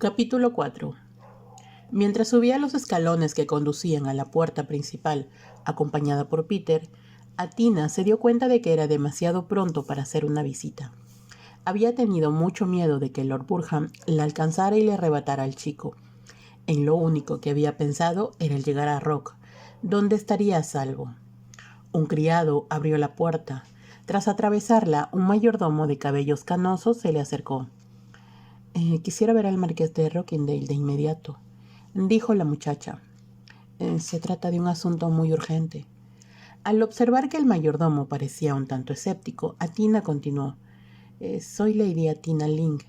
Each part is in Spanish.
Capítulo 4. Mientras subía los escalones que conducían a la puerta principal, acompañada por Peter, Athena se dio cuenta de que era demasiado pronto para hacer una visita. Había tenido mucho miedo de que Lord Burham la alcanzara y le arrebatara al chico. En lo único que había pensado era el llegar a Rock, donde estaría a salvo. Un criado abrió la puerta. Tras atravesarla, un mayordomo de cabellos canosos se le acercó. Quisiera ver al marqués de Rockindale de inmediato, dijo la muchacha. Se trata de un asunto muy urgente. Al observar que el mayordomo parecía un tanto escéptico, Athena continuó. Soy Lady Athena Ling.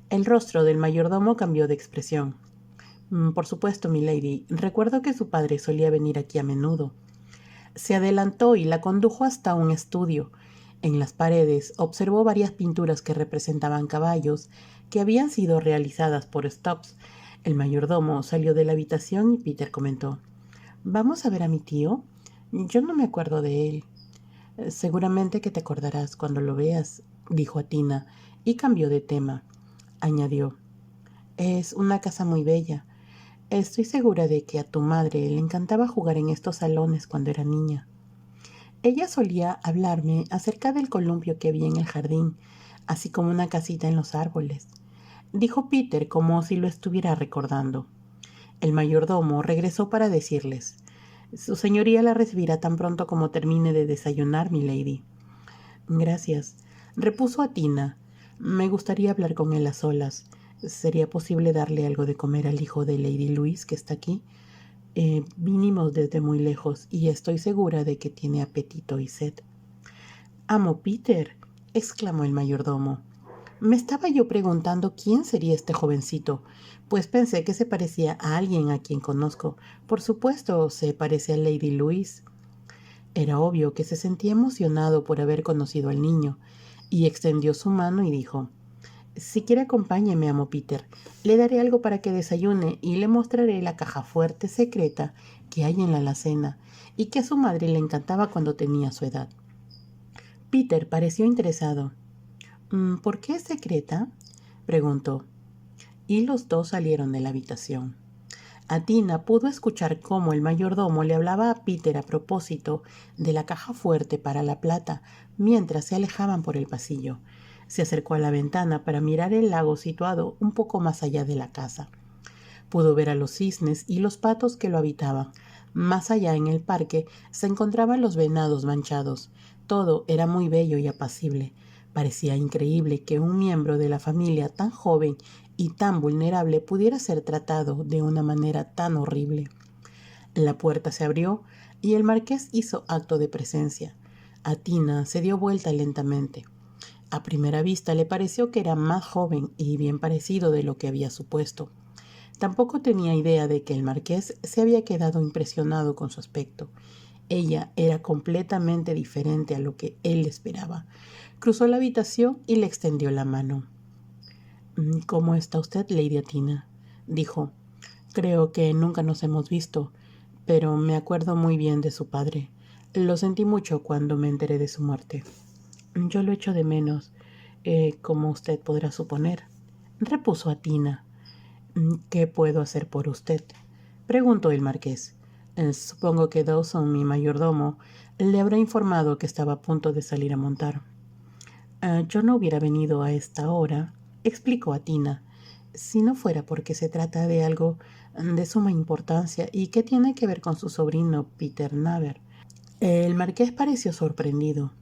El rostro del mayordomo cambió de expresión. Por supuesto, mi lady. Recuerdo que su padre solía venir aquí a menudo. Se adelantó y la condujo hasta un estudio. En las paredes observó varias pinturas que representaban caballos que habían sido realizadas por Stubbs. El mayordomo salió de la habitación y Peter comentó. ¿Vamos a ver a mi tío? Yo no me acuerdo de él. Seguramente que te acordarás cuando lo veas, dijo Athena, y cambió de tema. Añadió. Es una casa muy bella. Estoy segura de que a tu madre le encantaba jugar en estos salones cuando era niña. Ella solía hablarme acerca del columpio que había en el jardín, así como una casita en los árboles, dijo Peter como si lo estuviera recordando. El mayordomo regresó para decirles: Su señoría la recibirá tan pronto como termine de desayunar, mi lady. Gracias, repuso Athena. Me gustaría hablar con él a solas. ¿Sería posible darle algo de comer al hijo de Lady Louise que está aquí? Vinimos desde muy lejos y estoy segura de que tiene apetito y sed. Amo Peter, exclamó el mayordomo. Me estaba yo preguntando quién sería este jovencito, pues pensé que se parecía a alguien a quien conozco. Por supuesto, se parece a Lady Louise. Era obvio que se sentía emocionado por haber conocido al niño, y extendió su mano y dijo: Si quiere acompáñeme, amo Peter. Le daré algo para que desayune y le mostraré la caja fuerte secreta que hay en la alacena y que a su madre le encantaba cuando tenía su edad. Peter pareció interesado. ¿Por qué es secreta?, preguntó, y los dos salieron de la habitación. Athena pudo escuchar cómo el mayordomo le hablaba a Peter a propósito de la caja fuerte para la plata mientras se alejaban por el pasillo. Se acercó a la ventana para mirar el lago situado un poco más allá de la casa. Pudo ver a los cisnes y los patos que lo habitaban. Más allá en el parque se encontraban los venados manchados. Todo era muy bello y apacible. Parecía increíble que un miembro de la familia tan joven y tan vulnerable pudiera ser tratado de una manera tan horrible. La puerta se abrió y el marqués hizo acto de presencia. Athena se dio vuelta lentamente. A primera vista le pareció que era más joven y bien parecido de lo que había supuesto. Tampoco tenía idea de que el marqués se había quedado impresionado con su aspecto. Ella era completamente diferente a lo que él esperaba. Cruzó la habitación y le extendió la mano. ¿Cómo está usted, Lady Athena?, dijo. Creo que nunca nos hemos visto, pero me acuerdo muy bien de su padre. Lo sentí mucho cuando me enteré de su muerte. Yo lo echo de menos, como usted podrá suponer, repuso Athena. ¿Qué puedo hacer por usted?, preguntó el marqués. Supongo que Dawson, mi mayordomo, le habrá informado que estaba a punto de salir a montar. Yo no hubiera venido a esta hora, explicó Athena, si no fuera porque se trata de algo de suma importancia y que tiene que ver con su sobrino Peter Naver. El marqués pareció sorprendido.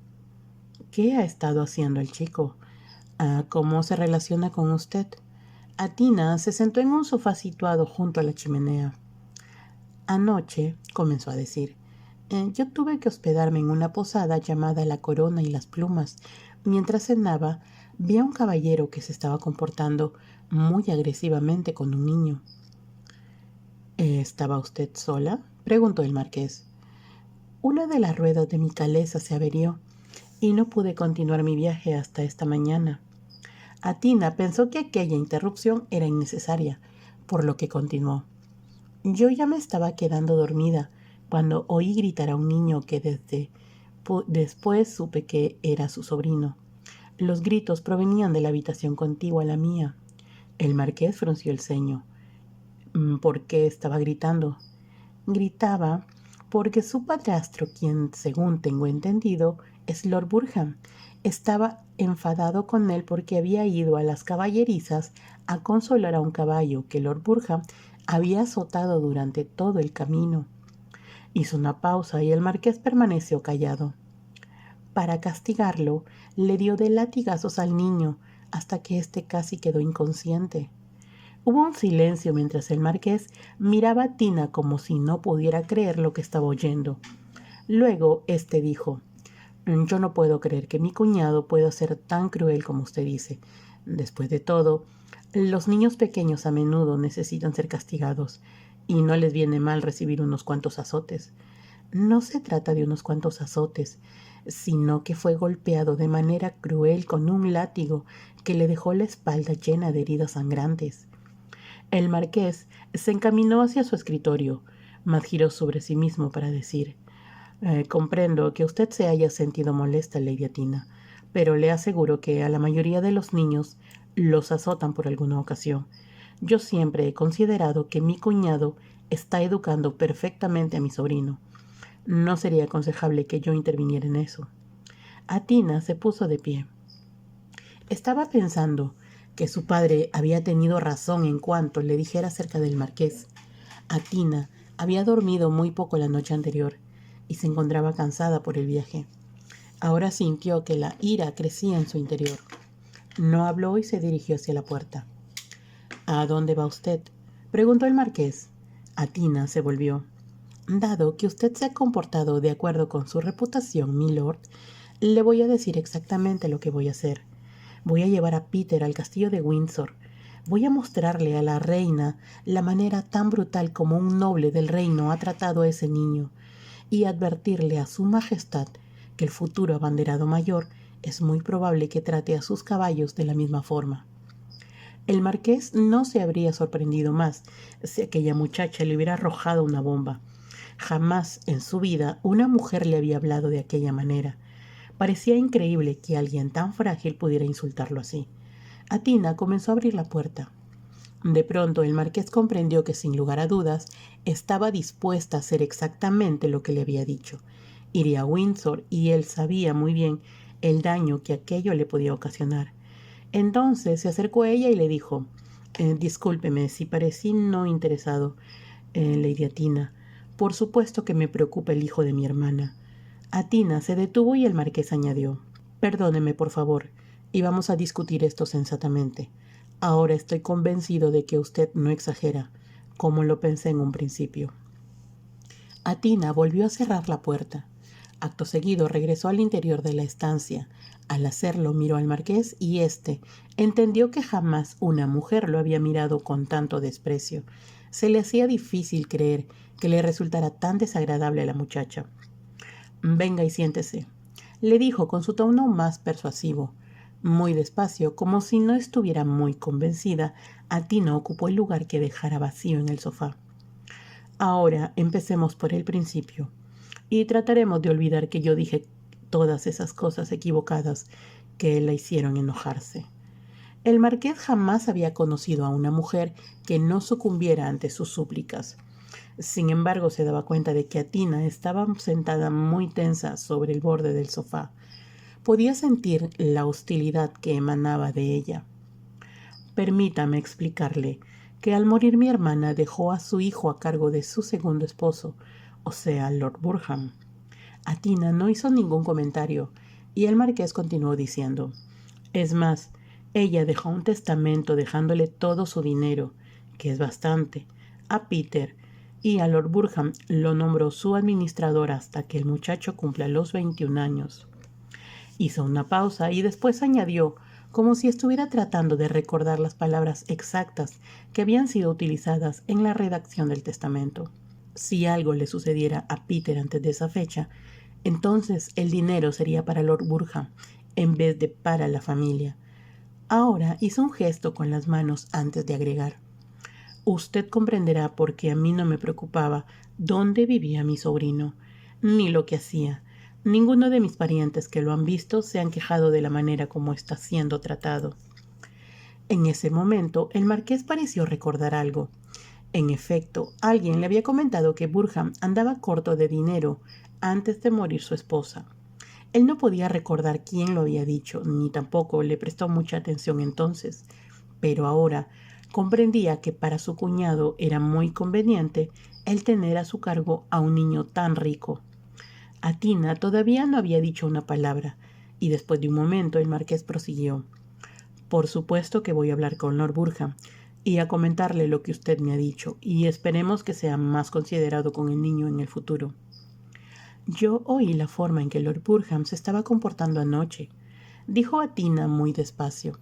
¿Qué ha estado haciendo el chico? ¿Cómo se relaciona con usted? Athena se sentó en un sofá situado junto a la chimenea. Anoche, comenzó a decir, yo tuve que hospedarme en una posada llamada La Corona y las Plumas. Mientras cenaba, vi a un caballero que se estaba comportando muy agresivamente con un niño. ¿Estaba usted sola?, preguntó el marqués. Una de las ruedas de mi calesa se averió y no pude continuar mi viaje hasta esta mañana. Athena pensó que aquella interrupción era innecesaria, por lo que continuó. Yo ya me estaba quedando dormida cuando oí gritar a un niño que después supe que era su sobrino. Los gritos provenían de la habitación contigua a la mía. El marqués frunció el ceño. ¿Por qué estaba gritando? Gritaba porque su padrastro, quien, según tengo entendido, es Lord Burham, estaba enfadado con él porque había ido a las caballerizas a consolar a un caballo que Lord Burham había azotado durante todo el camino. Hizo una pausa y el marqués permaneció callado. Para castigarlo, le dio de latigazos al niño hasta que éste casi quedó inconsciente. Hubo un silencio mientras el marqués miraba a Tina como si no pudiera creer lo que estaba oyendo. Luego éste dijo: «Yo no puedo creer que mi cuñado pueda ser tan cruel como usted dice. Después de todo, los niños pequeños a menudo necesitan ser castigados y no les viene mal recibir unos cuantos azotes. No se trata de unos cuantos azotes, sino que fue golpeado de manera cruel con un látigo que le dejó la espalda llena de heridas sangrantes». El marqués se encaminó hacia su escritorio, mas giró sobre sí mismo para decir: comprendo que usted se haya sentido molesta, Lady Athena, pero le aseguro que a la mayoría de los niños los azotan por alguna ocasión. Yo siempre he considerado que mi cuñado está educando perfectamente a mi sobrino. No sería aconsejable que yo interviniera en eso». Athena se puso de pie. Estaba pensando que su padre había tenido razón en cuanto le dijera acerca del marqués. Athena había dormido muy poco la noche anterior y se encontraba cansada por el viaje. Ahora sintió que la ira crecía en su interior. No habló y se dirigió hacia la puerta. «¿A dónde va usted?», preguntó el marqués. Athena se volvió. «Dado que usted se ha comportado de acuerdo con su reputación, milord, le voy a decir exactamente lo que voy a hacer. Voy a llevar a Peter al castillo de Windsor. Voy a mostrarle a la reina la manera tan brutal como un noble del reino ha tratado a ese niño y advertirle a su majestad que el futuro abanderado mayor es muy probable que trate a sus caballos de la misma forma». El marqués no se habría sorprendido más si aquella muchacha le hubiera arrojado una bomba. Jamás en su vida una mujer le había hablado de aquella manera. Parecía increíble que alguien tan frágil pudiera insultarlo así. Athena comenzó a abrir la puerta. De pronto el marqués comprendió que, sin lugar a dudas, estaba dispuesta a hacer exactamente lo que le había dicho. Iría a Windsor y él sabía muy bien el daño que aquello le podía ocasionar. Entonces se acercó a ella y le dijo: «Discúlpeme si parecí no interesado, Lady Athena. Por supuesto que me preocupa el hijo de mi hermana». Athena se detuvo y el marqués añadió: «Perdóneme, por favor, y vamos a discutir esto sensatamente. Ahora estoy convencido de que usted no exagera, como lo pensé en un principio». Athena volvió a cerrar la puerta. Acto seguido regresó al interior de la estancia. Al hacerlo miró al marqués y éste entendió que jamás una mujer lo había mirado con tanto desprecio. Se le hacía difícil creer que le resultara tan desagradable a la muchacha. «Venga y siéntese», le dijo con su tono más persuasivo. Muy despacio, como si no estuviera muy convencida, Athena ocupó el lugar que dejara vacío en el sofá. «Ahora empecemos por el principio y trataremos de olvidar que yo dije todas esas cosas equivocadas que la hicieron enojarse». El marqués jamás había conocido a una mujer que no sucumbiera ante sus súplicas. Sin embargo, se daba cuenta de que Athena estaba sentada muy tensa sobre el borde del sofá. Podía sentir la hostilidad que emanaba de ella. «Permítame explicarle que al morir mi hermana dejó a su hijo a cargo de su segundo esposo, o sea, Lord Burham». Athena no hizo ningún comentario y el marqués continuó diciendo: «Es más, ella dejó un testamento dejándole todo su dinero, que es bastante, a Peter, y a Lord Burham lo nombró su administrador hasta que el muchacho cumpla los 21 años». Hizo una pausa y después añadió, como si estuviera tratando de recordar las palabras exactas que habían sido utilizadas en la redacción del testamento: «Si algo le sucediera a Peter antes de esa fecha, entonces el dinero sería para Lord Burham en vez de para la familia». Ahora hizo un gesto con las manos antes de agregar: «Usted comprenderá por qué a mí no me preocupaba dónde vivía mi sobrino, ni lo que hacía. Ninguno de mis parientes que lo han visto se han quejado de la manera como está siendo tratado». En ese momento, el marqués pareció recordar algo. En efecto, alguien le había comentado que Burham andaba corto de dinero antes de morir su esposa. Él no podía recordar quién lo había dicho, ni tampoco le prestó mucha atención entonces, pero ahora comprendía que para su cuñado era muy conveniente el tener a su cargo a un niño tan rico. A Tina todavía no había dicho una palabra, y después de un momento el marqués prosiguió. Por supuesto que voy a hablar con Lord Burham y a comentarle lo que usted me ha dicho, y esperemos que sea más considerado con el niño en el futuro. Yo oí la forma en que Lord Burham se estaba comportando anoche, dijo a Tina muy despacio,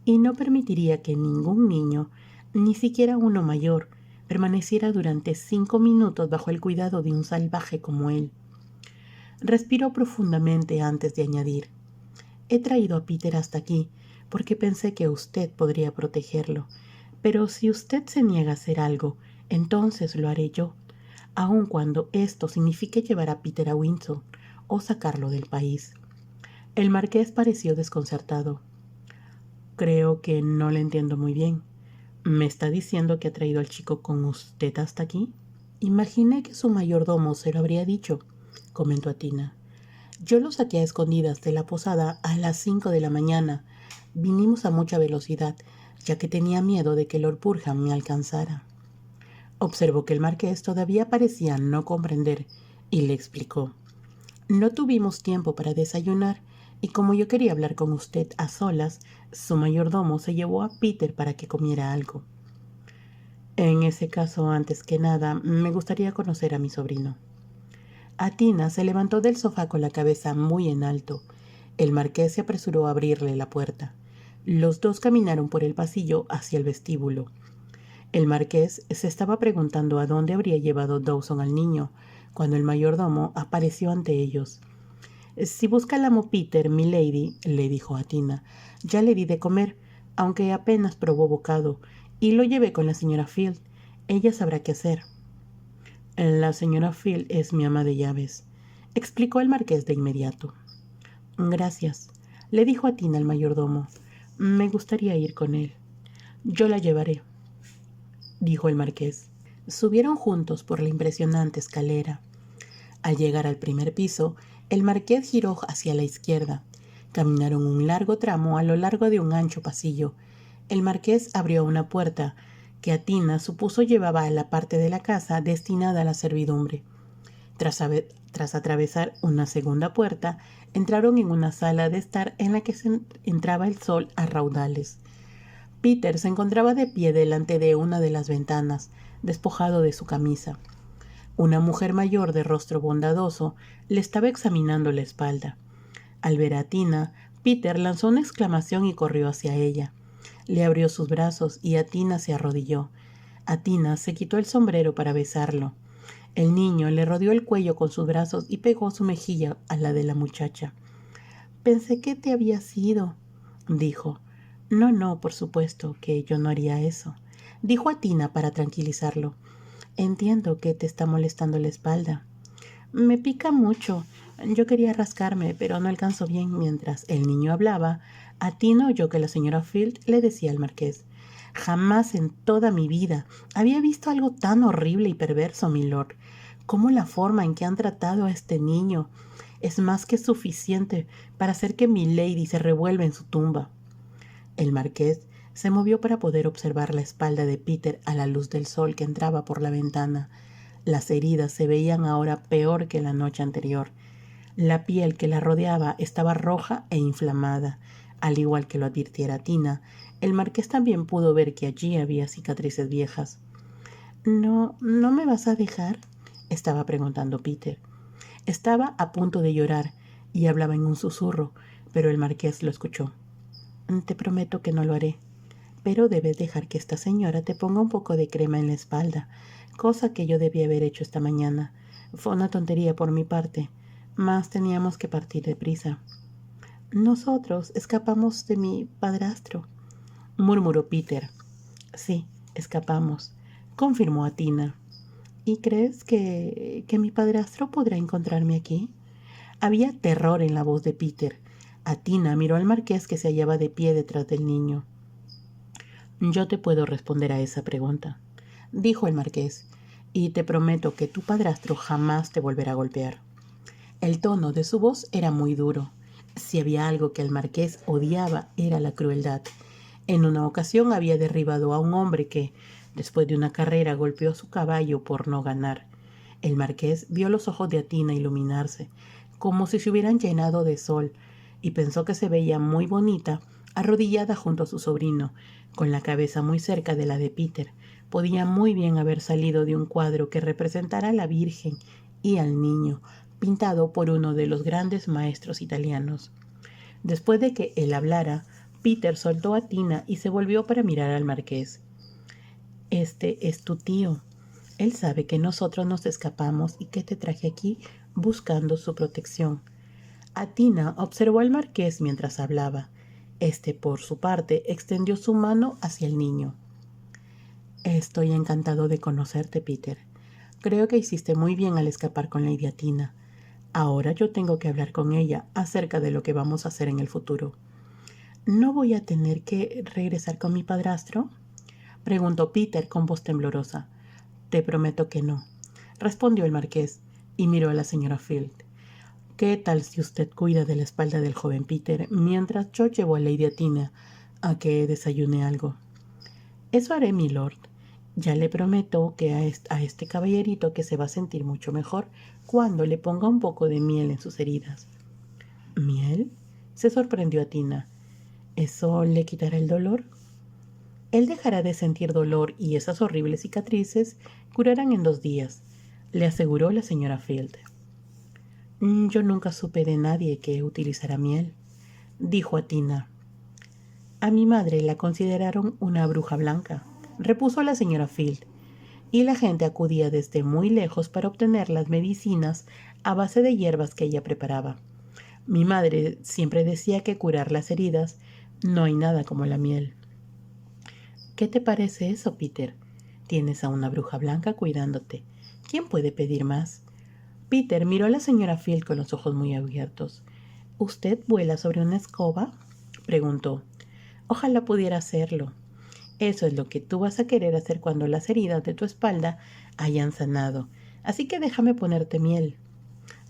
y no permitiría que ningún niño, ni siquiera uno mayor, permaneciera durante 5 minutos bajo el cuidado de un salvaje como él. Respiró profundamente antes de añadir: He traído a Peter hasta aquí porque pensé que usted podría protegerlo, pero si usted se niega a hacer algo, entonces lo haré yo, aun cuando esto signifique llevar a Peter a Windsor o sacarlo del país. El marqués pareció desconcertado. Creo que no le entiendo muy bien. ¿Me está diciendo que ha traído al chico con usted hasta aquí? Imaginé que su mayordomo se lo habría dicho, comentó Tina. Yo lo saqué a escondidas de la posada a las 5 de la mañana. Vinimos a mucha velocidad, ya que tenía miedo de que Lord Burham me alcanzara. Observó que el marqués todavía parecía no comprender y le explicó. No tuvimos tiempo para desayunar y como yo quería hablar con usted a solas, su mayordomo se llevó a Peter para que comiera algo. En ese caso, antes que nada, me gustaría conocer a mi sobrino. Tina se levantó del sofá con la cabeza muy en alto. El marqués se apresuró a abrirle la puerta. Los dos caminaron por el pasillo hacia el vestíbulo. El marqués se estaba preguntando a dónde habría llevado Dawson al niño, cuando el mayordomo apareció ante ellos. «Si busca al amo Peter, milady», le dijo a Tina, «ya le di de comer, aunque apenas probó bocado, y lo llevé con la señora Field. Ella sabrá qué hacer». «La señora Field es mi ama de llaves», explicó el marqués de inmediato. «Gracias», le dijo a Tina el mayordomo. «Me gustaría ir con él». «Yo la llevaré», dijo el marqués. Subieron juntos por la impresionante escalera. Al llegar al primer piso, el marqués giró hacia la izquierda. Caminaron un largo tramo a lo largo de un ancho pasillo. El marqués abrió una puerta que a Tina supuso llevaba a la parte de la casa destinada a la servidumbre. Tras atravesar una segunda puerta, entraron en una sala de estar en la que entraba el sol a raudales. Peter se encontraba de pie delante de una de las ventanas, despojado de su camisa. Una mujer mayor de rostro bondadoso le estaba examinando la espalda. Al ver a Tina, Peter lanzó una exclamación y corrió hacia ella. Le abrió sus brazos y Tina se arrodilló. Tina se quitó el sombrero para besarlo. El niño le rodeó el cuello con sus brazos y pegó su mejilla a la de la muchacha. «Pensé que te habías ido», dijo. No, por supuesto que yo no haría eso», dijo Tina para tranquilizarlo. «Entiendo que te está molestando la espalda». «Me pica mucho. Yo quería rascarme, pero no alcanzó bien». Mientras el niño hablaba, Tina oyó que la señora Field le decía al marqués: «Jamás en toda mi vida había visto algo tan horrible y perverso, milord. Cómo la forma en que han tratado a este niño es más que suficiente para hacer que milady se revuelva en su tumba». El marqués se movió para poder observar la espalda de Peter a la luz del sol que entraba por la ventana. Las heridas se veían ahora peor que la noche anterior. La piel que la rodeaba estaba roja e inflamada. Al igual que lo advirtiera Tina, el marqués también pudo ver que allí había cicatrices viejas. «¿No me vas a dejar?», estaba preguntando Peter. Estaba a punto de llorar y hablaba en un susurro, pero el marqués lo escuchó. «Te prometo que no lo haré, pero debes dejar que esta señora te ponga un poco de crema en la espalda, cosa que yo debí haber hecho esta mañana. Fue una tontería por mi parte, mas teníamos que partir deprisa». «Nosotros escapamos de mi padrastro», murmuró Peter. «Sí, escapamos», confirmó Tina. «¿Y crees que mi padrastro podrá encontrarme aquí?». Había terror en la voz de Peter. Tina miró al marqués que se hallaba de pie detrás del niño. Yo te puedo responder a esa pregunta, dijo el marqués, y te prometo que tu padrastro jamás te volverá a golpear. El tono de su voz era muy duro. Si había algo que el marqués odiaba era la crueldad. En una ocasión había derribado a un hombre que, después de una carrera, golpeó a su caballo por no ganar. El marqués vio los ojos de Atina iluminarse, como si se hubieran llenado de sol, y pensó que se veía muy bonita, arrodillada junto a su sobrino, con la cabeza muy cerca de la de Peter. Podía muy bien haber salido de un cuadro que representara a la Virgen y al niño, pintado por uno de los grandes maestros italianos. Después de que él hablara, Peter soltó a Tina y se volvió para mirar al marqués. Este es tu tío. Él sabe que nosotros nos escapamos y que te traje aquí buscando su protección. Atina observó al marqués mientras hablaba. Este, por su parte, extendió su mano hacia el niño. Estoy encantado de conocerte, Peter. Creo que hiciste muy bien al escapar con Lady Atina. Ahora yo tengo que hablar con ella acerca de lo que vamos a hacer en el futuro. ¿No voy a tener que regresar con mi padrastro?, preguntó Peter con voz temblorosa. Te prometo que no, respondió el marqués, y miró a la señora Field. ¿Qué tal si usted cuida de la espalda del joven Peter mientras yo llevo a Lady Atina a que desayune algo? Eso haré, milord. Ya le prometo que a este caballerito que se va a sentir mucho mejor cuando le ponga un poco de miel en sus heridas. ¿Miel?, se sorprendió Atina. ¿Eso le quitará el dolor? Él dejará de sentir dolor y esas horribles cicatrices curarán en 2 días, le aseguró la señora Field. Yo nunca supe de nadie que utilizara miel, dijo Atina. A mi madre la consideraron una bruja blanca, repuso la señora Field, y la gente acudía desde muy lejos para obtener las medicinas a base de hierbas que ella preparaba. Mi madre siempre decía que curar las heridas no hay nada como la miel. ¿Qué te parece eso, Peter? Tienes a una bruja blanca cuidándote. ¿Quién puede pedir más? Peter miró a la señora Field con los ojos muy abiertos. ¿Usted vuela sobre una escoba?, preguntó. Ojalá pudiera hacerlo. Eso es lo que tú vas a querer hacer cuando las heridas de tu espalda hayan sanado. Así que déjame ponerte miel.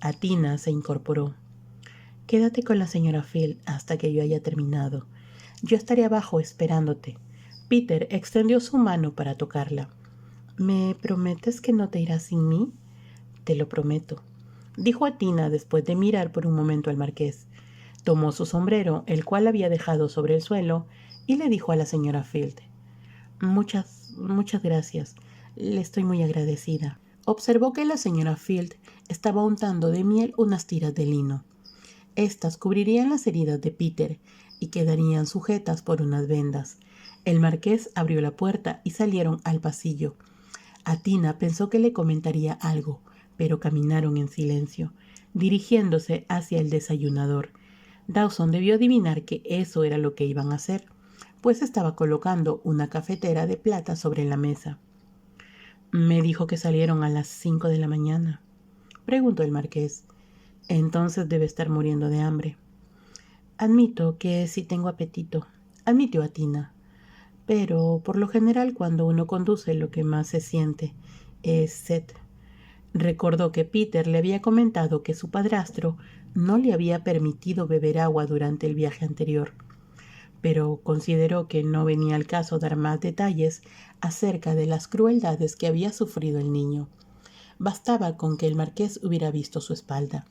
Atina se incorporó. Quédate con la señora Field hasta que yo haya terminado. Yo estaré abajo esperándote. Peter extendió su mano para tocarla. ¿Me prometes que no te irás sin mí? Te lo prometo, dijo Atina después de mirar por un momento al marqués. Tomó su sombrero, el cual había dejado sobre el suelo, y le dijo a la señora Field. Muchas gracias. Le estoy muy agradecida. Observó que la señora Field estaba untando de miel unas tiras de lino. Estas cubrirían las heridas de Peter y quedarían sujetas por unas vendas. El marqués abrió la puerta y salieron al pasillo. Atina pensó que le comentaría algo, pero caminaron en silencio, dirigiéndose hacia el desayunador. Dawson debió adivinar que eso era lo que iban a hacer, pues estaba colocando una cafetera de plata sobre la mesa. «Me dijo que salieron a las 5 de la mañana», preguntó el marqués. «Entonces debe estar muriendo de hambre». «Admito que sí tengo apetito», admitió Atina. «Pero por lo general cuando uno conduce lo que más se siente es sed». Recordó que Peter le había comentado que su padrastro no le había permitido beber agua durante el viaje anterior, pero consideró que no venía al caso dar más detalles acerca de las crueldades que había sufrido el niño. Bastaba con que el marqués hubiera visto su espalda.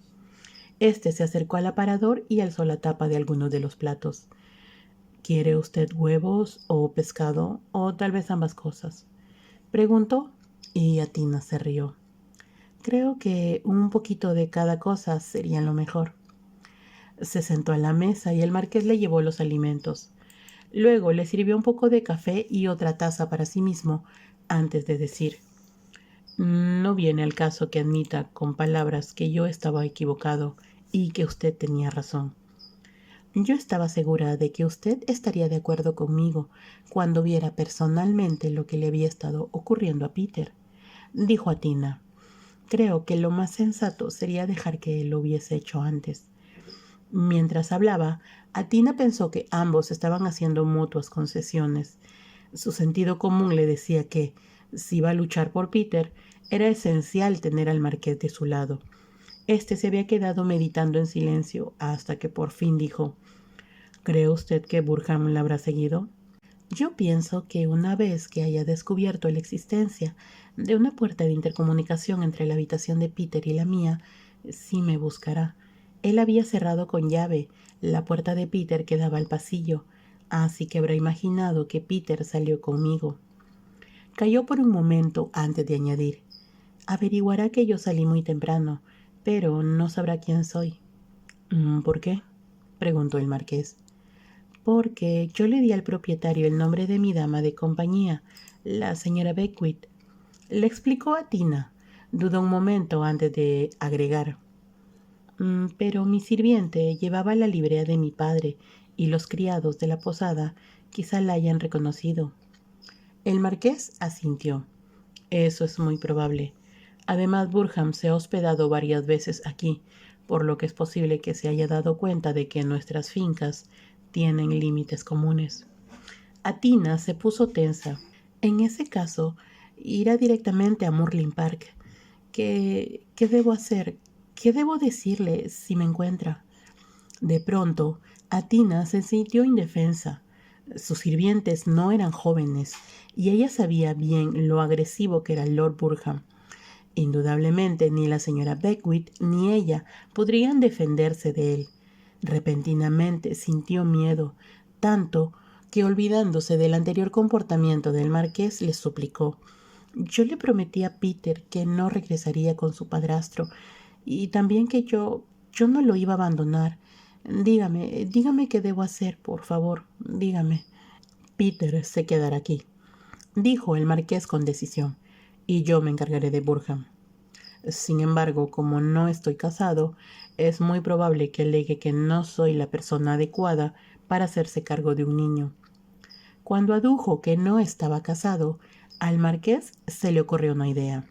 Este se acercó al aparador y alzó la tapa de alguno de los platos. «¿Quiere usted huevos o pescado o tal vez ambas cosas?», preguntó, y Atina se rió. «Creo que un poquito de cada cosa sería lo mejor». Se sentó a la mesa y el marqués le llevó los alimentos. Luego le sirvió un poco de café y otra taza para sí mismo, antes de decir: «No viene al caso que admita con palabras que yo estaba equivocado y que usted tenía razón. Yo estaba segura de que usted estaría de acuerdo conmigo cuando viera personalmente lo que le había estado ocurriendo a Peter», dijo Atina. «Creo que lo más sensato sería dejar que él lo hubiese hecho antes». Mientras hablaba, Atina pensó que ambos estaban haciendo mutuas concesiones. Su sentido común le decía que, si iba a luchar por Peter, era esencial tener al marqués de su lado. Este se había quedado meditando en silencio hasta que por fin dijo: ¿Cree usted que Burham la habrá seguido? Yo pienso que una vez que haya descubierto la existencia de una puerta de intercomunicación entre la habitación de Peter y la mía, sí me buscará. Él había cerrado con llave la puerta de Peter que daba al pasillo, así que habrá imaginado que Peter salió conmigo. Calló por un momento antes de añadir: averiguará que yo salí muy temprano, pero no sabrá quién soy. ¿Por qué?, preguntó el marqués. Porque yo le di al propietario el nombre de mi dama de compañía, la señora Beckwith. Le explicó a Tina. Dudó un momento antes de agregar: pero mi sirviente llevaba la librea de mi padre y los criados de la posada quizá la hayan reconocido. El marqués asintió. Eso es muy probable. Además, Burham se ha hospedado varias veces aquí, por lo que es posible que se haya dado cuenta de que nuestras fincas tienen límites comunes. Atina se puso tensa. En ese caso, irá directamente a Murling Park. ¿Qué debo hacer? ¿Qué debo decirle si me encuentra? De pronto, Atina se sintió indefensa. Sus sirvientes no eran jóvenes, y ella sabía bien lo agresivo que era Lord Burham. Indudablemente, ni la señora Beckwith ni ella podrían defenderse de él. Repentinamente sintió miedo, tanto que, olvidándose del anterior comportamiento del marqués, le suplicó: yo le prometí a Peter que no regresaría con su padrastro, y también que yo no lo iba a abandonar. Dígame qué debo hacer, por favor, dígame. Peter se quedará aquí, dijo el marqués con decisión, y yo me encargaré de Burham. Sin embargo, como no estoy casado, es muy probable que alegue que no soy la persona adecuada para hacerse cargo de un niño. Cuando adujo que no estaba casado, al marqués se le ocurrió una idea.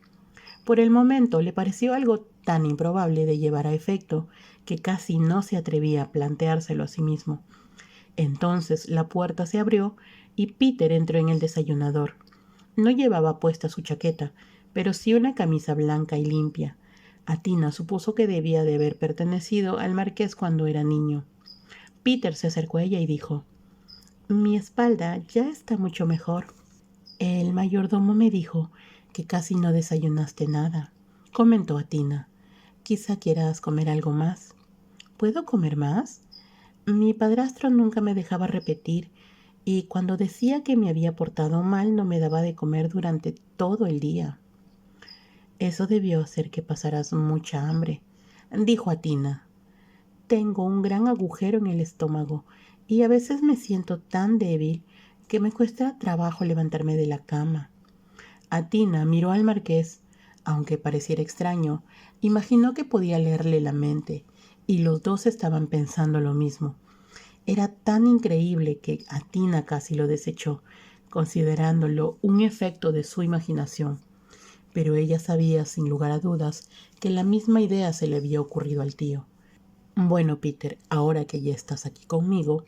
Por el momento le pareció algo tan improbable de llevar a efecto que casi no se atrevía a planteárselo a sí mismo. Entonces la puerta se abrió y Peter entró en el desayunador. No llevaba puesta su chaqueta, pero sí una camisa blanca y limpia. Atina supuso que debía de haber pertenecido al marqués cuando era niño. Peter se acercó a ella y dijo: mi espalda ya está mucho mejor. El mayordomo me dijo que casi no desayunaste nada, comentó Atina. Quizá quieras comer algo más. ¿Puedo comer más? Mi padrastro nunca me dejaba repetir, y cuando decía que me había portado mal no me daba de comer durante todo el día. Eso debió hacer que pasaras mucha hambre, dijo Atina. Tengo un gran agujero en el estómago y a veces me siento tan débil que me cuesta trabajo levantarme de la cama. Atina miró al marqués. Aunque pareciera extraño, imaginó que podía leerle la mente, y los dos estaban pensando lo mismo. Era tan increíble que Atina casi lo desechó, considerándolo un efecto de su imaginación. Pero ella sabía, sin lugar a dudas, que la misma idea se le había ocurrido al tío. Bueno, Peter, ahora que ya estás aquí conmigo,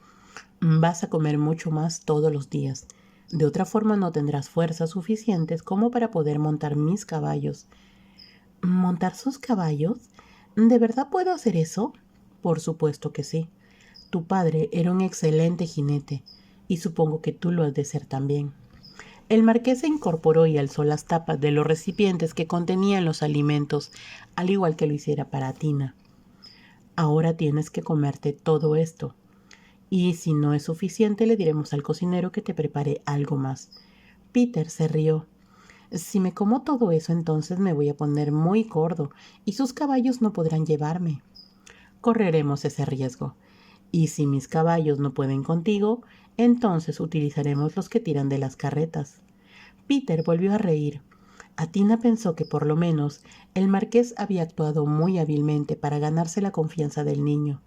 vas a comer mucho más todos los días. De otra forma no tendrás fuerzas suficientes como para poder montar mis caballos. ¿Montar sus caballos? ¿De verdad puedo hacer eso? Por supuesto que sí. Tu padre era un excelente jinete, y supongo que tú lo has de ser también. El marqués se incorporó y alzó las tapas de los recipientes que contenían los alimentos, al igual que lo hiciera para Tina. Ahora tienes que comerte todo esto, y si no es suficiente le diremos al cocinero que te prepare algo más. Peter se rió. Si me como todo eso, entonces me voy a poner muy gordo y sus caballos no podrán llevarme. Correremos ese riesgo. Y si mis caballos no pueden contigo, entonces utilizaremos los que tiran de las carretas. Peter volvió a reír. Atina pensó que por lo menos el marqués había actuado muy hábilmente para ganarse la confianza del niño.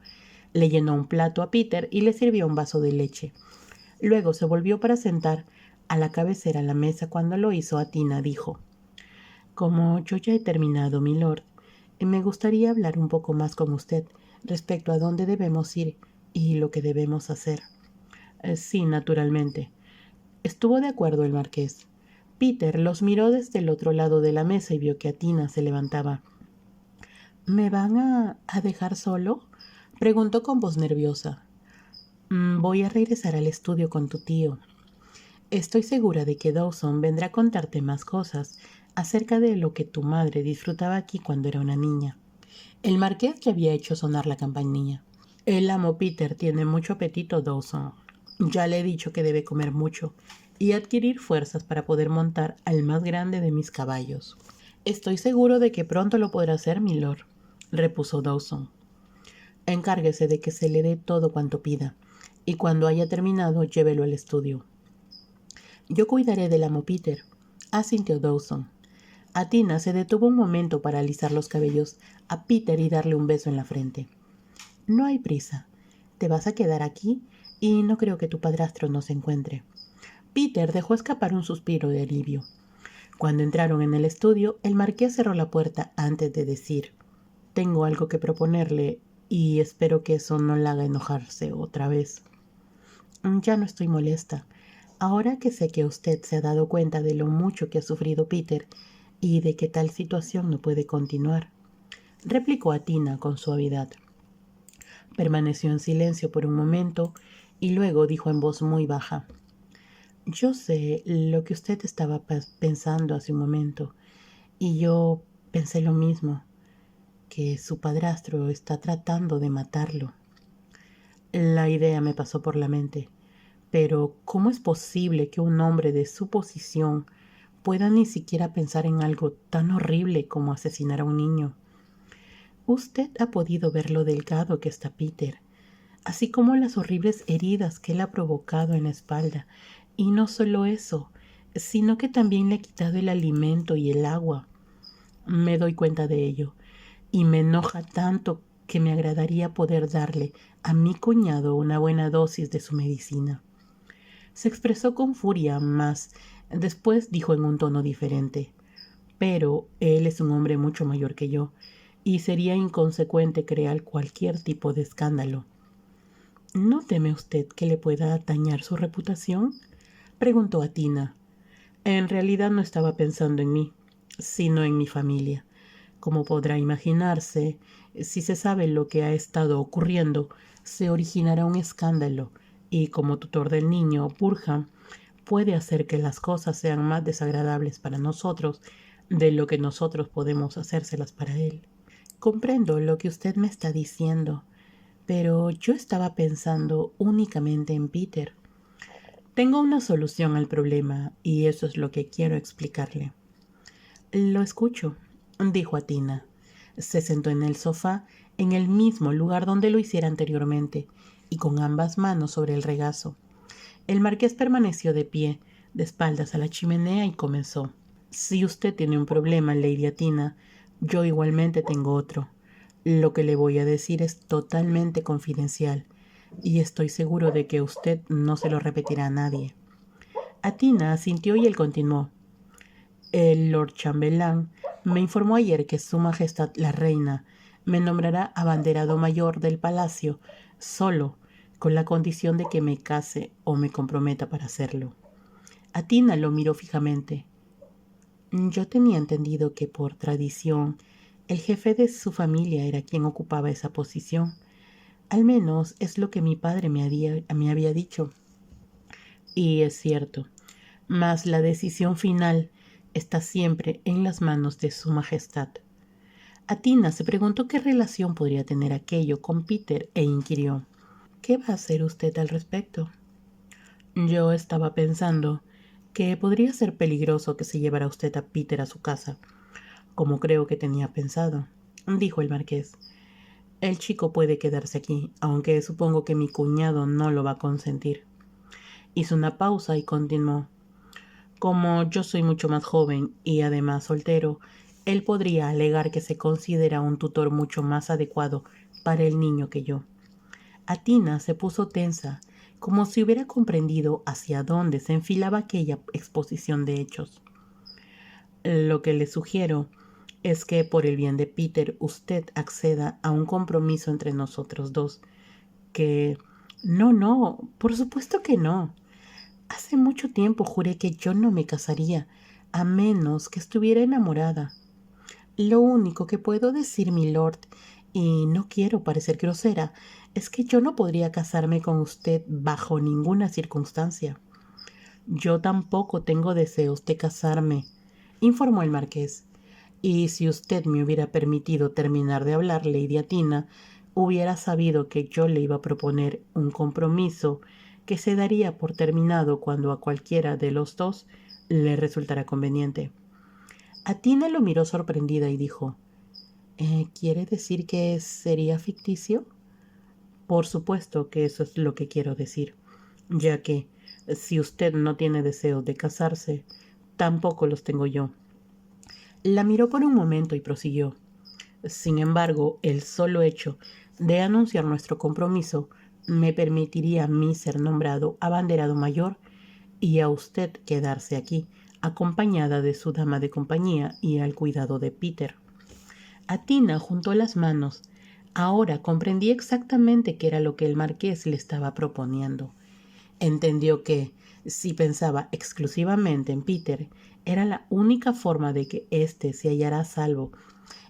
Le llenó un plato a Peter y le sirvió un vaso de leche. Luego se volvió para sentar a la cabecera de la mesa. Cuando lo hizo, Atina dijo: como yo ya he terminado, milord, me gustaría hablar un poco más con usted respecto a dónde debemos ir y lo que debemos hacer. Sí, naturalmente. Estuvo de acuerdo el marqués. Peter los miró desde el otro lado de la mesa y vio que Atina se levantaba. ¿Me van a dejar solo? Preguntó con voz nerviosa. Voy a regresar al estudio con tu tío. Estoy segura de que Dawson vendrá a contarte más cosas acerca de lo que tu madre disfrutaba aquí cuando era una niña. El marqués ya había hecho sonar la campanilla. El amo Peter tiene mucho apetito, Dawson. Ya le he dicho que debe comer mucho y adquirir fuerzas para poder montar al más grande de mis caballos. Estoy seguro de que pronto lo podrá hacer, milord, repuso Dawson. Encárguese de que se le dé todo cuanto pida, y cuando haya terminado, llévelo al estudio. Yo cuidaré del amo Peter, asintió Dawson. Atina se detuvo un momento para alisar los cabellos a Peter y darle un beso en la frente. No hay prisa. Te vas a quedar aquí y no creo que tu padrastro nos encuentre. Peter dejó escapar un suspiro de alivio. Cuando entraron en el estudio, el marqués cerró la puerta antes de decir: Tengo algo que proponerle y espero que eso no la haga enojarse otra vez. Ya no estoy molesta. Ahora que sé que usted se ha dado cuenta de lo mucho que ha sufrido Peter y de que tal situación no puede continuar, replicó Atina con suavidad. Permaneció en silencio por un momento y luego dijo en voz muy baja: Yo sé lo que usted estaba pensando hace un momento, y yo pensé lo mismo, que su padrastro está tratando de matarlo. La idea me pasó por la mente, pero ¿cómo es posible que un hombre de su posición pueda ni siquiera pensar en algo tan horrible como asesinar a un niño? Usted ha podido ver lo delgado que está Peter, así como las horribles heridas que él ha provocado en la espalda. Y no solo eso, sino que también le ha quitado el alimento y el agua. Me doy cuenta de ello, y me enoja tanto que me agradaría poder darle a mi cuñado una buena dosis de su medicina. Se expresó con furia, mas después dijo en un tono diferente: Pero él es un hombre mucho mayor que yo, y sería inconsecuente crear cualquier tipo de escándalo. ¿No teme usted que le pueda dañar su reputación?, preguntó Atina. En realidad no estaba pensando en mí, sino en mi familia. Como podrá imaginarse, si se sabe lo que ha estado ocurriendo, se originará un escándalo, y como tutor del niño, Burham puede hacer que las cosas sean más desagradables para nosotros de lo que nosotros podemos hacérselas para él. Comprendo lo que usted me está diciendo, pero yo estaba pensando únicamente en Peter. Tengo una solución al problema y eso es lo que quiero explicarle. Lo escucho, dijo Atina. Se sentó en el sofá, en el mismo lugar donde lo hiciera anteriormente, y con ambas manos sobre el regazo. El marqués permaneció de pie, de espaldas a la chimenea, y comenzó. Si usted tiene un problema, Lady Atina, yo igualmente tengo otro. Lo que le voy a decir es totalmente confidencial, y estoy seguro de que usted no se lo repetirá a nadie. Atina asintió y él continuó. El Lord Chambelán me informó ayer que Su Majestad la Reina me nombrará abanderado mayor del palacio, solo con la condición de que me case o me comprometa para hacerlo. Atina lo miró fijamente. Yo tenía entendido que por tradición el jefe de su familia era quien ocupaba esa posición. Al menos es lo que mi padre me había dicho. Y es cierto, mas la decisión final está siempre en las manos de Su Majestad. Atina se preguntó qué relación podría tener aquello con Peter e inquirió: ¿Qué va a hacer usted al respecto? Yo estaba pensando que podría ser peligroso que se llevara usted a Peter a su casa, como creo que tenía pensado, dijo el marqués. El chico puede quedarse aquí, aunque supongo que mi cuñado no lo va a consentir. Hizo una pausa y continuó. Como yo soy mucho más joven y además soltero, él podría alegar que se considera un tutor mucho más adecuado para el niño que yo. Atina se puso tensa, como si hubiera comprendido hacia dónde se enfilaba aquella exposición de hechos. Lo que le sugiero es que por el bien de Peter usted acceda a un compromiso entre nosotros dos. Que... No, por supuesto que no. Hace mucho tiempo juré que yo no me casaría, a menos que estuviera enamorada. Lo único que puedo decir, milord, y no quiero parecer grosera, es que yo no podría casarme con usted bajo ninguna circunstancia. Yo tampoco tengo deseos de casarme, informó el marqués. Y si usted me hubiera permitido terminar de hablar, Lady Atina, hubiera sabido que yo le iba a proponer un compromiso que se daría por terminado cuando a cualquiera de los dos le resultara conveniente. Atina lo miró sorprendida y dijo: ¿Quiere decir que sería ficticio? Por supuesto que eso es lo que quiero decir, ya que si usted no tiene deseo de casarse, tampoco los tengo yo. La miró por un momento y prosiguió: Sin embargo, el solo hecho de anunciar nuestro compromiso me permitiría a mí ser nombrado abanderado mayor y a usted quedarse aquí, acompañada de su dama de compañía y al cuidado de Peter. Atina juntó las manos. Ahora comprendí exactamente qué era lo que el marqués le estaba proponiendo. Entendió que, si pensaba exclusivamente en Peter, era la única forma de que éste se hallara a salvo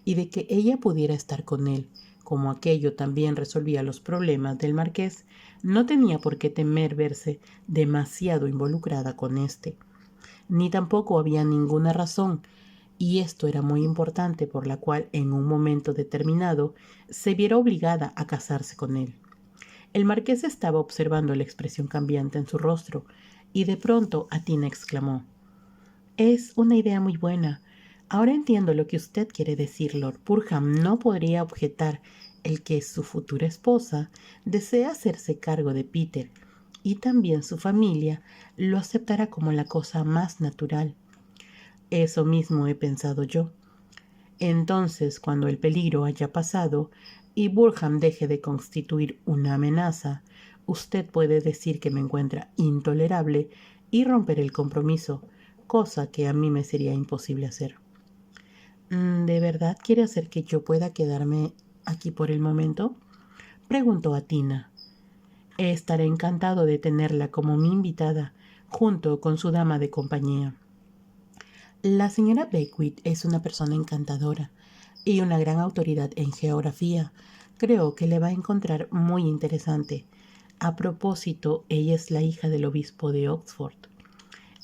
y de que ella pudiera estar con él. Como aquello también resolvía los problemas del marqués, no tenía por qué temer verse demasiado involucrada con éste. Ni tampoco había ninguna razón, y esto era muy importante, por la cual en un momento determinado se viera obligada a casarse con él. El marqués estaba observando la expresión cambiante en su rostro, y de pronto Atina exclamó: Es una idea muy buena. Ahora entiendo lo que usted quiere decir, Lord Purham. No podría objetar el que su futura esposa desea hacerse cargo de Peter, y también su familia lo aceptará como la cosa más natural. Eso mismo he pensado yo. Entonces, cuando el peligro haya pasado y Burham deje de constituir una amenaza, usted puede decir que me encuentra intolerable y romper el compromiso, cosa que a mí me sería imposible hacer. ¿De verdad quiere hacer que yo pueda quedarme aquí por el momento?, preguntó Atina. Estaré encantado de tenerla como mi invitada, junto con su dama de compañía. La señora Beckwith es una persona encantadora y una gran autoridad en geografía. Creo que le va a encontrar muy interesante. A propósito, ella es la hija del obispo de Oxford.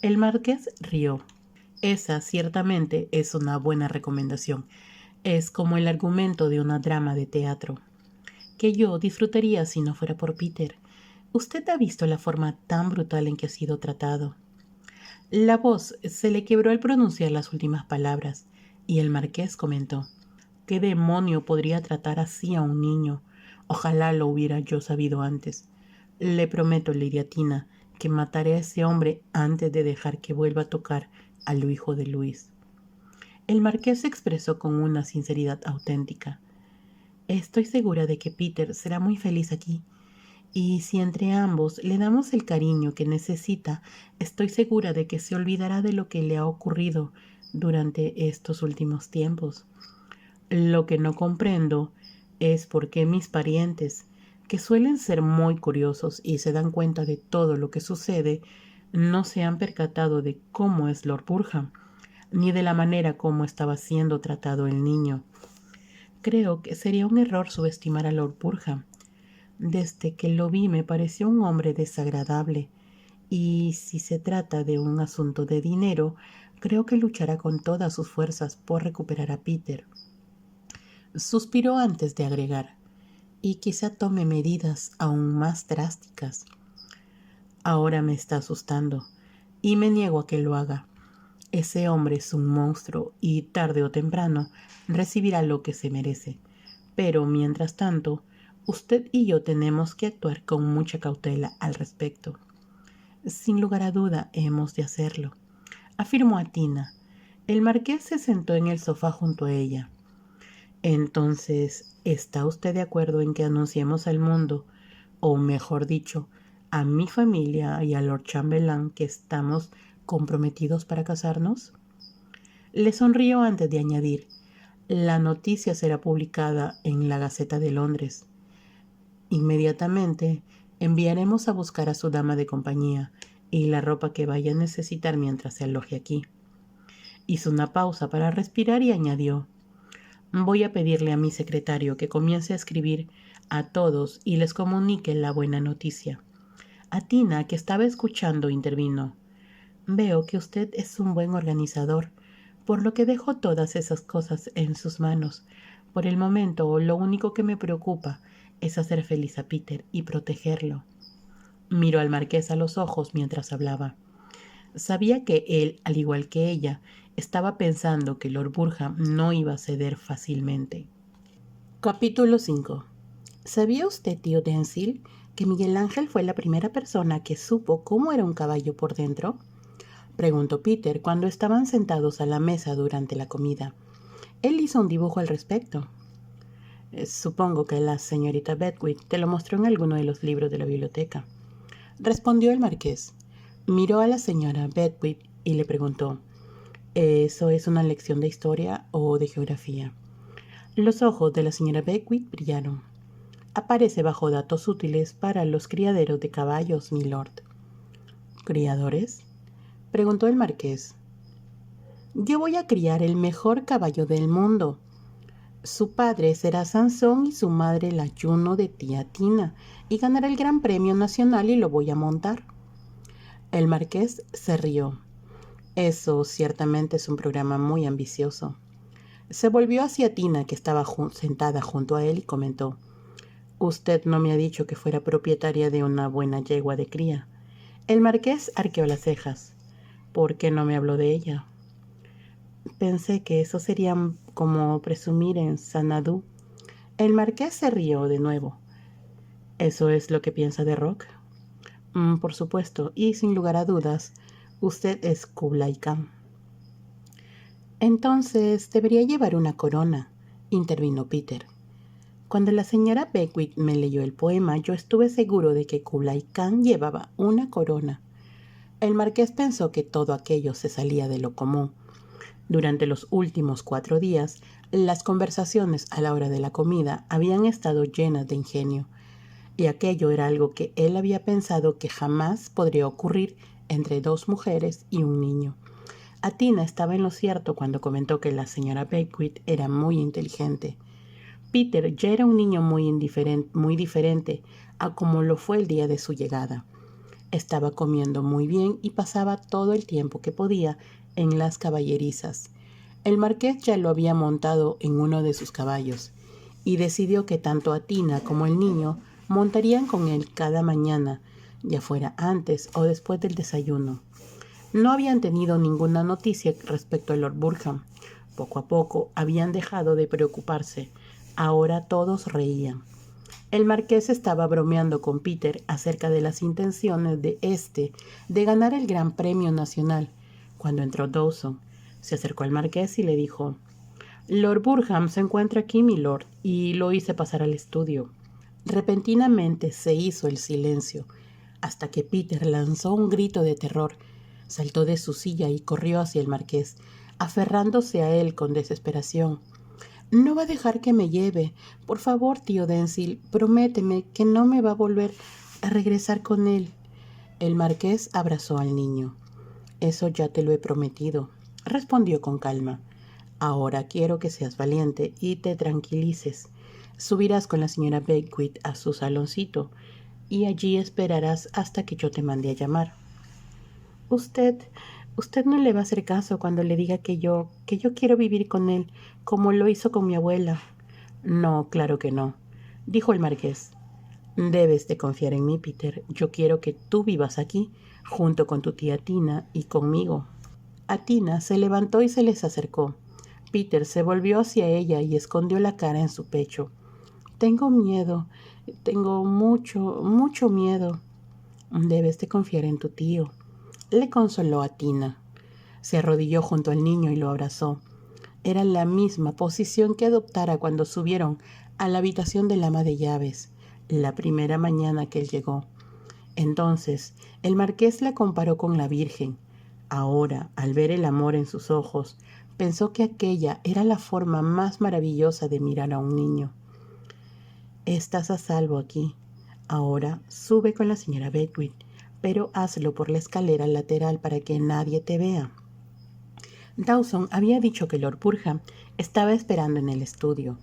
El marqués rió. Esa ciertamente es una buena recomendación. Es como el argumento de una drama de teatro, que yo disfrutaría si no fuera por Peter. Usted ha visto la forma tan brutal en que ha sido tratado. La voz se le quebró al pronunciar las últimas palabras, y el marqués comentó: ¿Qué demonio podría tratar así a un niño? Ojalá lo hubiera yo sabido antes. Le prometo, Lady Atina, que mataré a ese hombre antes de dejar que vuelva a tocar al hijo de Luis. El marqués se expresó con una sinceridad auténtica. Estoy segura de que Peter será muy feliz aquí. Y si entre ambos le damos el cariño que necesita, estoy segura de que se olvidará de lo que le ha ocurrido durante estos últimos tiempos. Lo que no comprendo es por qué mis parientes, que suelen ser muy curiosos y se dan cuenta de todo lo que sucede, no se han percatado de cómo es Lord Purham, ni de la manera como estaba siendo tratado el niño. Creo que sería un error subestimar a Lord Purham. Desde que lo vi me pareció un hombre desagradable, y si se trata de un asunto de dinero, creo que luchará con todas sus fuerzas por recuperar a Peter. Suspiró antes de agregar: y quizá tome medidas aún más drásticas. Ahora me está asustando, y me niego a que lo haga. Ese hombre es un monstruo y tarde o temprano recibirá lo que se merece. Pero, mientras tanto, usted y yo tenemos que actuar con mucha cautela al respecto. Sin lugar a duda, hemos de hacerlo, afirmó Atina. El marqués se sentó en el sofá junto a ella. Entonces, ¿está usted de acuerdo en que anunciemos al mundo, o mejor dicho, a mi familia y a Lord Chambelán, que estamos comprometidos para casarnos? Le sonrió antes de añadir: la noticia será publicada en la Gaceta de Londres. Inmediatamente enviaremos a buscar a su dama de compañía y la ropa que vaya a necesitar mientras se aloje aquí. Hizo una pausa para respirar y añadió: voy a pedirle a mi secretario que comience a escribir a todos y les comunique la buena noticia. Atina, que estaba escuchando, intervino: veo que usted es un buen organizador, por lo que dejo todas esas cosas en sus manos. Por el momento, lo único que me preocupa es hacer feliz a Peter y protegerlo. Miró al marqués a los ojos mientras hablaba. Sabía que él, al igual que ella, estaba pensando que Lord Burham no iba a ceder fácilmente. Capítulo 5. ¿Sabía usted, tío Denzil, que Miguel Ángel fue la primera persona que supo cómo era un caballo por dentro? Preguntó Peter cuando estaban sentados a la mesa durante la comida. Él hizo un dibujo al respecto. Supongo que la señorita Bedwit te lo mostró en alguno de los libros de la biblioteca, respondió el marqués. Miró a la señora Bedwit y le preguntó: ¿eso es una lección de historia o de geografía? Los ojos de la señora Bedwit brillaron. Aparece bajo datos útiles para los criaderos de caballos, milord. ¿Criadores?, preguntó el marqués. Yo voy a criar el mejor caballo del mundo. Su padre será Sansón y su madre la Juno de tía Tina, y ganará el Gran Premio Nacional y lo voy a montar. El marqués se rió. Eso ciertamente es un programa muy ambicioso. Se volvió hacia Tina, que estaba sentada junto a él, y comentó: usted no me ha dicho que fuera propietaria de una buena yegua de cría. El marqués arqueó las cejas. ¿Por qué no me habló de ella? Pensé que eso sería como presumir en Sanadú. El marqués se rió de nuevo. ¿Eso es lo que piensa de Rock? Por supuesto, y sin lugar a dudas, usted es Kublai Khan. Entonces debería llevar una corona, intervino Peter. Cuando la señora Beckwith me leyó el poema, yo estuve seguro de que Kublai Khan llevaba una corona. El marqués pensó que todo aquello se salía de lo común. Durante los últimos 4 días, las conversaciones a la hora de la comida habían estado llenas de ingenio, y aquello era algo que él había pensado que jamás podría ocurrir entre 2 mujeres y un niño. Atina estaba en lo cierto cuando comentó que la señora Beckwith era muy inteligente. Peter ya era un niño muy diferente a como lo fue el día de su llegada. Estaba comiendo muy bien y pasaba todo el tiempo que podía en las caballerizas. El marqués ya lo había montado en uno de sus caballos y decidió que tanto Atina como el niño montarían con él cada mañana, ya fuera antes o después del desayuno. No habían tenido ninguna noticia respecto a Lord Burham. Poco a poco habían dejado de preocuparse. Ahora todos reían. El marqués estaba bromeando con Peter acerca de las intenciones de ganar el Gran Premio Nacional, cuando entró Dawson. Se acercó al marqués y le dijo: Lord Burham se encuentra aquí, milord, y lo hice pasar al estudio. Repentinamente se hizo el silencio, hasta que Peter lanzó un grito de terror, saltó de su silla y corrió hacia el marqués, aferrándose a él con desesperación. No va a dejar que me lleve. Por favor, tío Denzil, prométeme que no me va a volver a regresar con él. El marqués abrazó al niño. Eso ya te lo he prometido, respondió con calma. Ahora quiero que seas valiente y te tranquilices. Subirás con la señora Beckwith a su saloncito y allí esperarás hasta que yo te mande a llamar. Usted no le va a hacer caso cuando le diga que yo quiero vivir con él, como lo hizo con mi abuela. No, claro que no, dijo el marqués. Debes de confiar en mí, Peter. Yo quiero que tú vivas aquí, junto con tu tía Tina y conmigo. Atina se levantó y se les acercó. Peter se volvió hacia ella y escondió la cara en su pecho. Tengo miedo, tengo mucho miedo. Debes de confiar en tu tío, le consoló a Tina. Se arrodilló junto al niño y lo abrazó. Era la misma posición que adoptara cuando subieron a la habitación del ama de llaves, la primera mañana que él llegó. Entonces, el marqués la comparó con la Virgen. Ahora, al ver el amor en sus ojos, pensó que aquella era la forma más maravillosa de mirar a un niño. Estás a salvo aquí. Ahora sube con la señora Beckwith, pero hazlo por la escalera lateral para que nadie te vea. Dawson había dicho que Lord Burham estaba esperando en el estudio.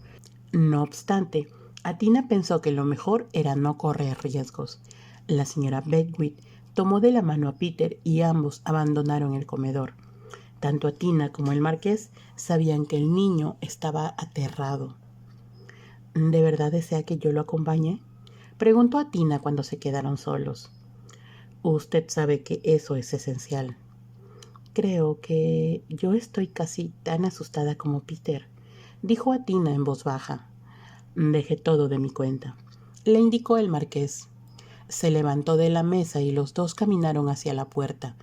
No obstante, Athena pensó que lo mejor era no correr riesgos. La señora Beckwith tomó de la mano a Peter y ambos abandonaron el comedor. Tanto Athena como el marqués sabían que el niño estaba aterrado. ¿De verdad desea que yo lo acompañe?, preguntó Athena cuando se quedaron solos. Usted sabe que eso es esencial. Creo que yo estoy casi tan asustada como Peter, dijo Athena en voz baja. Deje todo de mi cuenta, le indicó el marqués. Se levantó de la mesa y los dos caminaron hacia la puerta.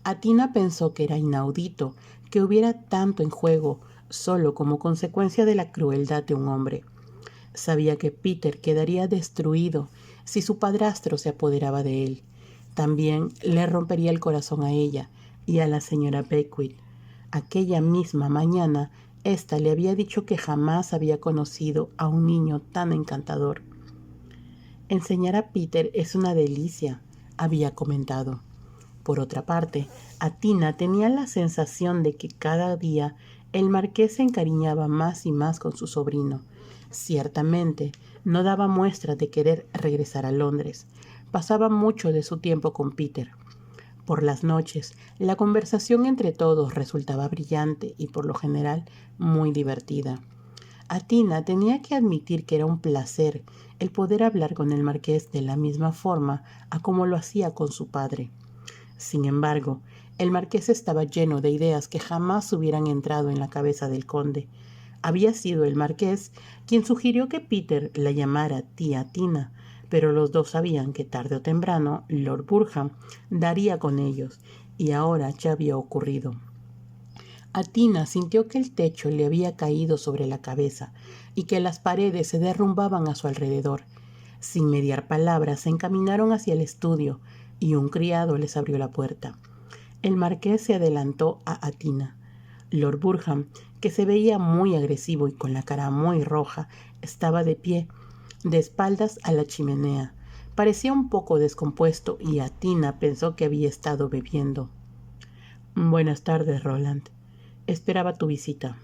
Athena pensó que era inaudito que hubiera tanto en juego solo como consecuencia de la crueldad de un hombre. Sabía que Peter quedaría destruido si su padrastro se apoderaba de él. También le rompería el corazón a ella y a la señora Beckwith. Aquella misma mañana, ésta le había dicho que jamás había conocido a un niño tan encantador. Enseñar a Peter es una delicia, había comentado. Por otra parte, Athena tenía la sensación de que cada día el marqués se encariñaba más y más con su sobrino. Ciertamente, no daba muestras de querer regresar a Londres. Pasaba mucho de su tiempo con Peter. Por las noches, la conversación entre todos resultaba brillante y por lo general muy divertida. Athena tenía que admitir que era un placer el poder hablar con el marqués de la misma forma a como lo hacía con su padre. Sin embargo, el marqués estaba lleno de ideas que jamás hubieran entrado en la cabeza del conde. Había sido el marqués quien sugirió que Peter la llamara tía Athena, pero los dos sabían que tarde o temprano Lord Burham daría con ellos, y ahora ya había ocurrido. Athena sintió que el techo le había caído sobre la cabeza y que las paredes se derrumbaban a su alrededor. Sin mediar palabras se encaminaron hacia el estudio y un criado les abrió la puerta. El marqués se adelantó a Athena. Lord Burham, que se veía muy agresivo y con la cara muy roja, estaba de pie, de espaldas a la chimenea. Parecía un poco descompuesto y Athena pensó que había estado bebiendo. Buenas tardes, Roland. Esperaba tu visita.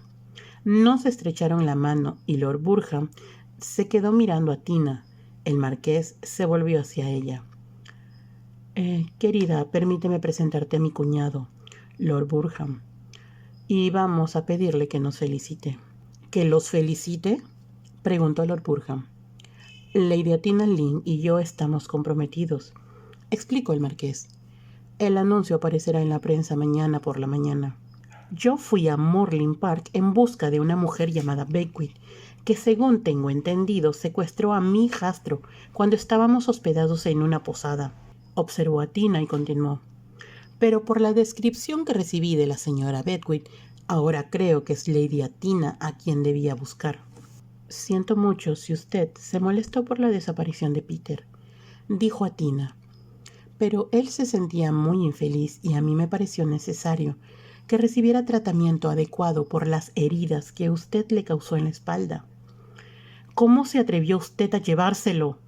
No se estrecharon la mano y Lord Burham se quedó mirando a Athena. El marqués se volvió hacia ella. Querida, permíteme presentarte a mi cuñado, Lord Burham, y vamos a pedirle que nos felicite. ¿Que los felicite?, preguntó Lord Burham. Lady Athena Lynn y yo estamos comprometidos, explicó el marqués. El anuncio aparecerá en la prensa mañana por la mañana. Yo fui a Morley Park en busca de una mujer llamada Beckwith, que según tengo entendido secuestró a mi hijastro cuando estábamos hospedados en una posada, observó Athena y continuó. Pero por la descripción que recibí de la señora Beckwith, ahora creo que es Lady Athena a quien debía buscar. Siento mucho si usted se molestó por la desaparición de Peter, dijo Athena. Pero él se sentía muy infeliz y a mí me pareció necesario que recibiera tratamiento adecuado por las heridas que usted le causó en la espalda. ¿Cómo se atrevió usted a llevárselo?,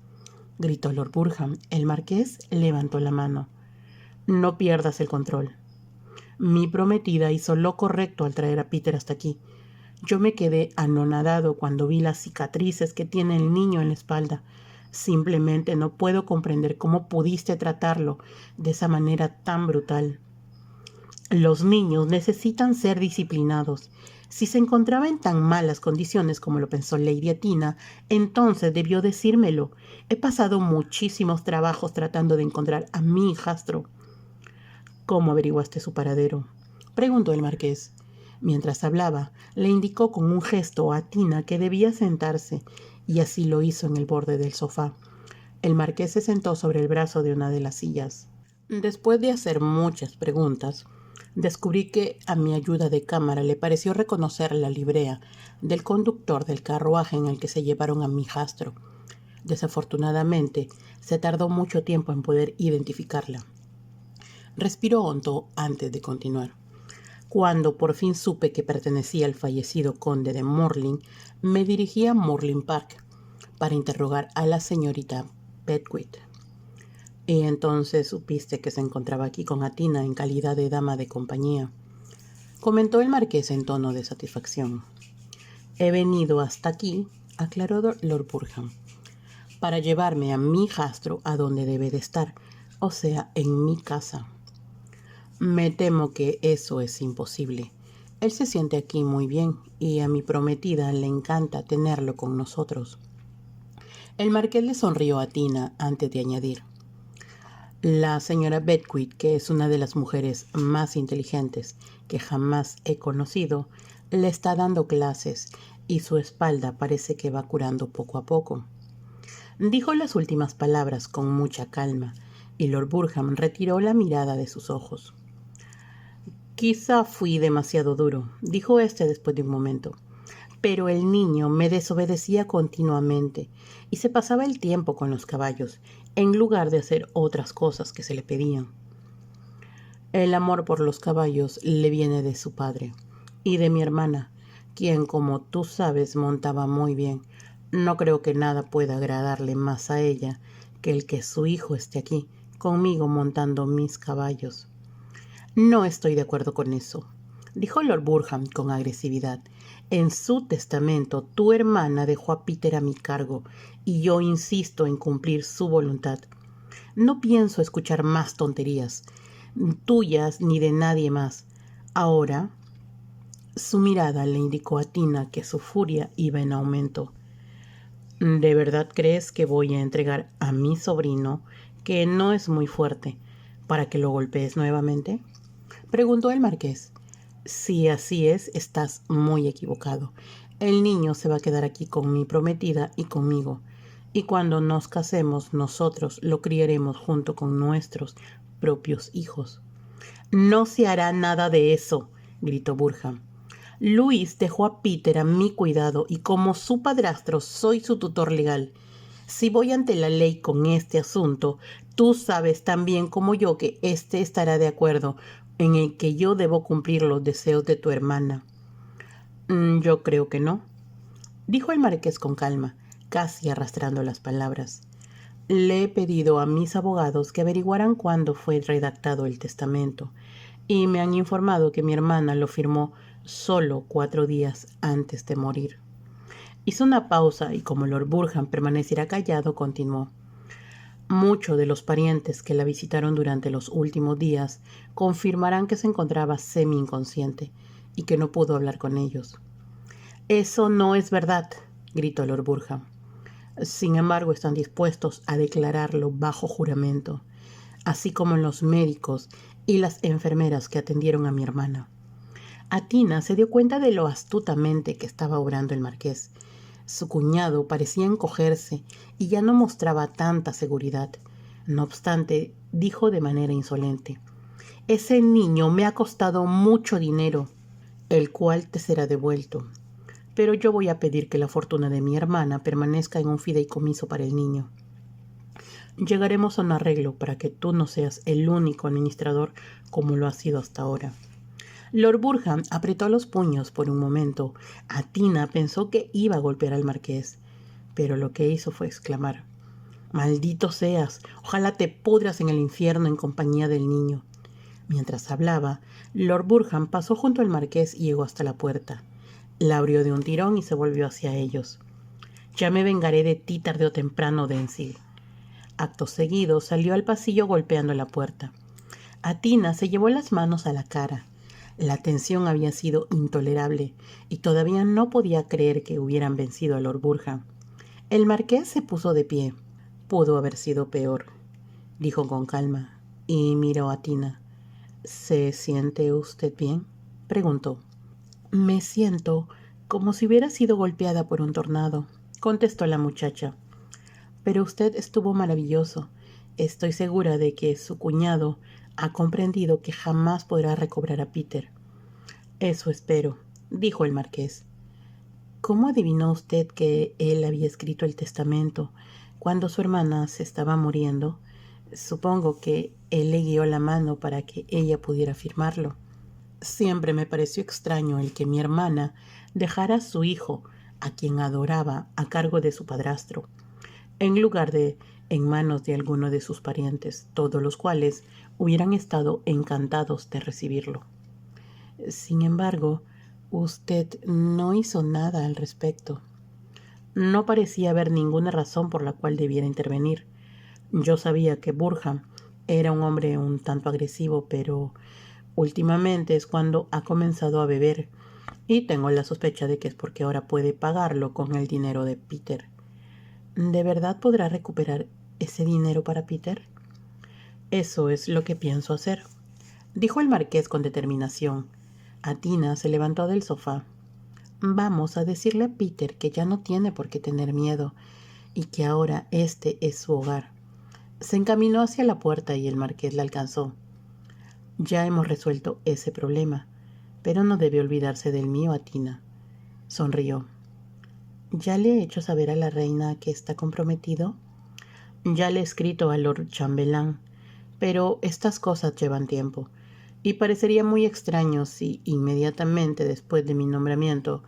gritó Lord Burham. El marqués levantó la mano. No pierdas el control. Mi prometida hizo lo correcto al traer a Peter hasta aquí. Yo me quedé anonadado cuando vi las cicatrices que tiene el niño en la espalda. Simplemente no puedo comprender cómo pudiste tratarlo de esa manera tan brutal. Los niños necesitan ser disciplinados. Si se encontraba en tan malas condiciones como lo pensó Lady Athena, entonces debió decírmelo. He pasado muchísimos trabajos tratando de encontrar a mi hijastro. ¿Cómo averiguaste su paradero?, preguntó el marqués. Mientras hablaba, le indicó con un gesto a Athena que debía sentarse, y así lo hizo en el borde del sofá. El marqués se sentó sobre el brazo de una de las sillas. Después de hacer muchas preguntas, descubrí que a mi ayuda de cámara le pareció reconocer la librea del conductor del carruaje en el que se llevaron a mi hijastro. Desafortunadamente, se tardó mucho tiempo en poder identificarla. Respiró hondo antes de continuar. Cuando por fin supe que pertenecía al fallecido conde de Morley, me dirigí a Morley Park para interrogar a la señorita Beckwith. Y entonces supiste que se encontraba aquí con Atina en calidad de dama de compañía, comentó el marqués en tono de satisfacción. He venido hasta aquí, aclaró Lord Burham, para llevarme a mi hijastro a donde debe de estar, o sea, en mi casa. Me temo que eso es imposible. Él se siente aquí muy bien y a mi prometida le encanta tenerlo con nosotros. El marqués le sonrió a Tina antes de añadir: la señora Beckwith, que es una de las mujeres más inteligentes que jamás he conocido, le está dando clases y su espalda parece que va curando poco a poco. Dijo las últimas palabras con mucha calma y Lord Burham retiró la mirada de sus ojos. Quizá fui demasiado duro, dijo este después de un momento, pero el niño me desobedecía continuamente y se pasaba el tiempo con los caballos, en lugar de hacer otras cosas que se le pedían. El amor por los caballos le viene de su padre y de mi hermana, quien, como tú sabes, montaba muy bien. No creo que nada pueda agradarle más a ella que el que su hijo esté aquí, conmigo montando mis caballos. No estoy de acuerdo con eso, dijo Lord Burham con agresividad. En su testamento, tu hermana dejó a Peter a mi cargo y yo insisto en cumplir su voluntad. No pienso escuchar más tonterías, tuyas ni de nadie más. Ahora, su mirada le indicó a Tina que su furia iba en aumento. ¿De verdad crees que voy a entregar a mi sobrino, que no es muy fuerte, para que lo golpees nuevamente?, preguntó el marqués. Si así es, estás muy equivocado. El niño se va a quedar aquí con mi prometida y conmigo, y cuando nos casemos nosotros lo criaremos junto con nuestros propios hijos. No se hará nada de eso, gritó Burham. Luis dejó a Peter a mi cuidado y como su padrastro soy su tutor legal. Si voy ante la ley con este asunto, tú sabes tan bien como yo que éste estará de acuerdo en el que yo debo cumplir los deseos de tu hermana. Yo creo que no, dijo el marqués con calma, casi arrastrando las palabras. Le he pedido a mis abogados que averiguaran cuándo fue redactado el testamento y me han informado que mi hermana lo firmó solo 4 días antes de morir. Hizo una pausa y como Lord Burham permaneciera callado, continuó. Muchos de los parientes que la visitaron durante los últimos días confirmarán que se encontraba semi-inconsciente y que no pudo hablar con ellos. Eso no es verdad, gritó Lord Burham. Sin embargo, están dispuestos a declararlo bajo juramento, así como los médicos y las enfermeras que atendieron a mi hermana. Tina se dio cuenta de lo astutamente que estaba obrando el marqués. Su cuñado parecía encogerse y ya no mostraba tanta seguridad. No obstante, dijo de manera insolente: ese niño me ha costado mucho dinero, el cual te será devuelto. Pero yo voy a pedir que la fortuna de mi hermana permanezca en un fideicomiso para el niño. Llegaremos a un arreglo para que tú no seas el único administrador como lo has sido hasta ahora. Lord Burham apretó los puños por un momento. Tina pensó que iba a golpear al marqués, pero lo que hizo fue exclamar: «Maldito seas, ojalá te pudras en el infierno en compañía del niño». Mientras hablaba, Lord Burham pasó junto al marqués y llegó hasta la puerta. La abrió de un tirón y se volvió hacia ellos. «Ya me vengaré de ti tarde o temprano, Denzil». Acto seguido salió al pasillo golpeando la puerta. Tina se llevó las manos a la cara. La tensión había sido intolerable y todavía no podía creer que hubieran vencido a Lord Burham. El marqués se puso de pie. «Pudo haber sido peor», dijo con calma, y miró a Tina. «¿Se siente usted bien?», preguntó. «Me siento como si hubiera sido golpeada por un tornado», contestó la muchacha. «Pero usted estuvo maravilloso. Estoy segura de que su cuñado ha comprendido que jamás podrá recobrar a Peter». «Eso espero», dijo el marqués. «¿Cómo adivinó usted que él había escrito el testamento cuando su hermana se estaba muriendo? Supongo que él le guió la mano para que ella pudiera firmarlo». «Siempre me pareció extraño el que mi hermana dejara a su hijo, a quien adoraba, a cargo de su padrastro, en lugar de en manos de alguno de sus parientes, todos los cuales hubieran estado encantados de recibirlo. Sin embargo, usted no hizo nada al respecto. No parecía haber ninguna razón por la cual debiera intervenir. Yo sabía que Burham era un hombre un tanto agresivo, pero últimamente es cuando ha comenzado a beber, y tengo la sospecha de que es porque ahora puede pagarlo con el dinero de Peter. ¿De verdad podrá recuperar ese dinero para Peter? Eso es lo que pienso hacer, dijo el marqués con determinación. Atina se levantó del sofá. Vamos a decirle a Peter que ya no tiene por qué tener miedo y que ahora este es su hogar. Se encaminó hacia la puerta y el marqués la alcanzó. Ya hemos resuelto ese problema, pero no debe olvidarse del mío, Atina. Sonrió. ¿Ya le he hecho saber a la reina que está comprometido? Ya le he escrito a Lord Chambelán, pero estas cosas llevan tiempo, y parecería muy extraño si inmediatamente después de mi nombramiento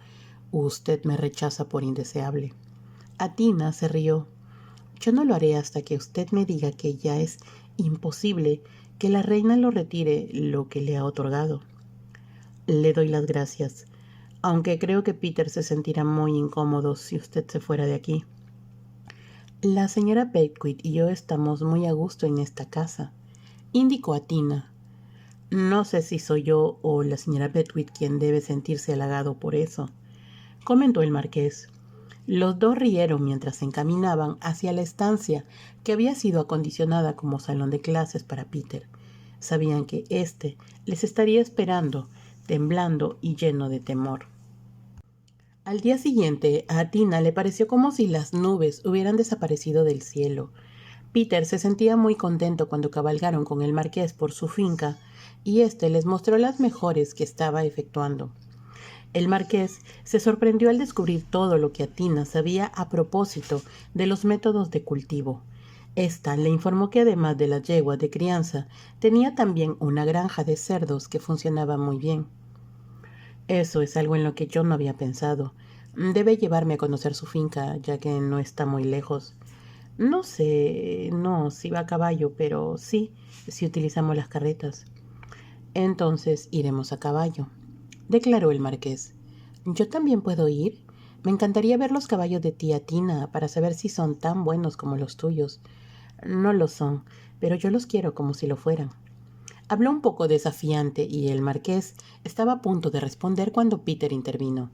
usted me rechaza por indeseable. Atina se rió. Yo no lo haré hasta que usted me diga que ya es imposible que la reina lo retire lo que le ha otorgado. Le doy las gracias, aunque creo que Peter se sentirá muy incómodo si usted se fuera de aquí. La señora Beckwith y yo estamos muy a gusto en esta casa, indicó Atina. No sé si soy yo o la señora Beckwith quien debe sentirse halagado por eso, comentó el marqués. Los dos rieron mientras se encaminaban hacia la estancia que había sido acondicionada como salón de clases para Peter. Sabían que éste les estaría esperando, temblando y lleno de temor. Al día siguiente, a Tina le pareció como si las nubes hubieran desaparecido del cielo. Peter se sentía muy contento cuando cabalgaron con el marqués por su finca y éste les mostró las mejores que estaba efectuando. El marqués se sorprendió al descubrir todo lo que Atina sabía a propósito de los métodos de cultivo. Esta le informó que además de las yeguas de crianza, tenía también una granja de cerdos que funcionaba muy bien. Eso es algo en lo que yo no había pensado. Debe llevarme a conocer su finca, ya que no está muy lejos. No sé, no, si va a caballo, pero sí, si utilizamos las carretas. Entonces iremos a caballo, declaró el marqués. ¿Yo también puedo ir? Me encantaría ver los caballos de tía Tina para saber si son tan buenos como los tuyos. No lo son, pero yo los quiero como si lo fueran. Habló un poco desafiante y el marqués estaba a punto de responder cuando Peter intervino.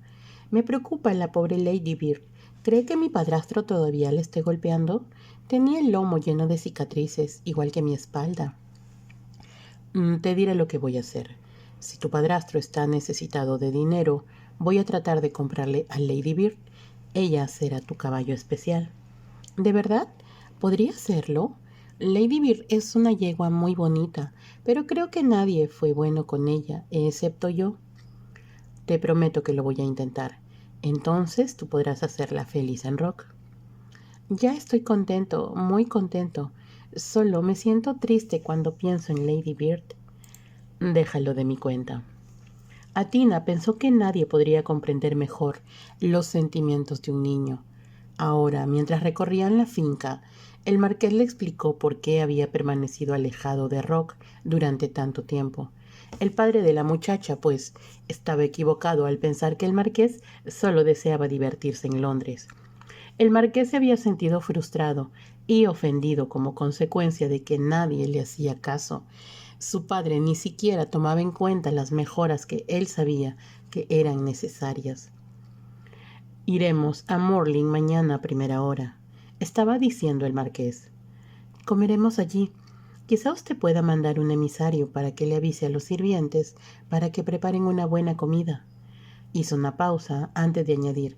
Me preocupa la pobre Lady Bird. ¿Cree que mi padrastro todavía le esté golpeando? Tenía el lomo lleno de cicatrices, igual que mi espalda. Te diré lo que voy a hacer. Si tu padrastro está necesitado de dinero, voy a tratar de comprarle a Lady Bird. Ella será tu caballo especial. ¿De verdad? ¿Podría hacerlo? Lady Bird es una yegua muy bonita, pero creo que nadie fue bueno con ella, excepto yo. Te prometo que lo voy a intentar. Entonces tú podrás hacerla feliz en Rock. Ya estoy contento, muy contento. Solo me siento triste cuando pienso en Lady Bird. Déjalo de mi cuenta. Atina pensó que nadie podría comprender mejor los sentimientos de un niño. Ahora, mientras recorrían la finca, el marqués le explicó por qué había permanecido alejado de Rock durante tanto tiempo. El padre de la muchacha, pues, estaba equivocado al pensar que el marqués solo deseaba divertirse en Londres. El marqués se había sentido frustrado y ofendido como consecuencia de que nadie le hacía caso. Su padre ni siquiera tomaba en cuenta las mejoras que él sabía que eran necesarias. Iremos a Morling mañana a primera hora, estaba diciendo el marqués. Comeremos allí. Quizá usted pueda mandar un emisario para que le avise a los sirvientes para que preparen una buena comida. Hizo una pausa antes de añadir.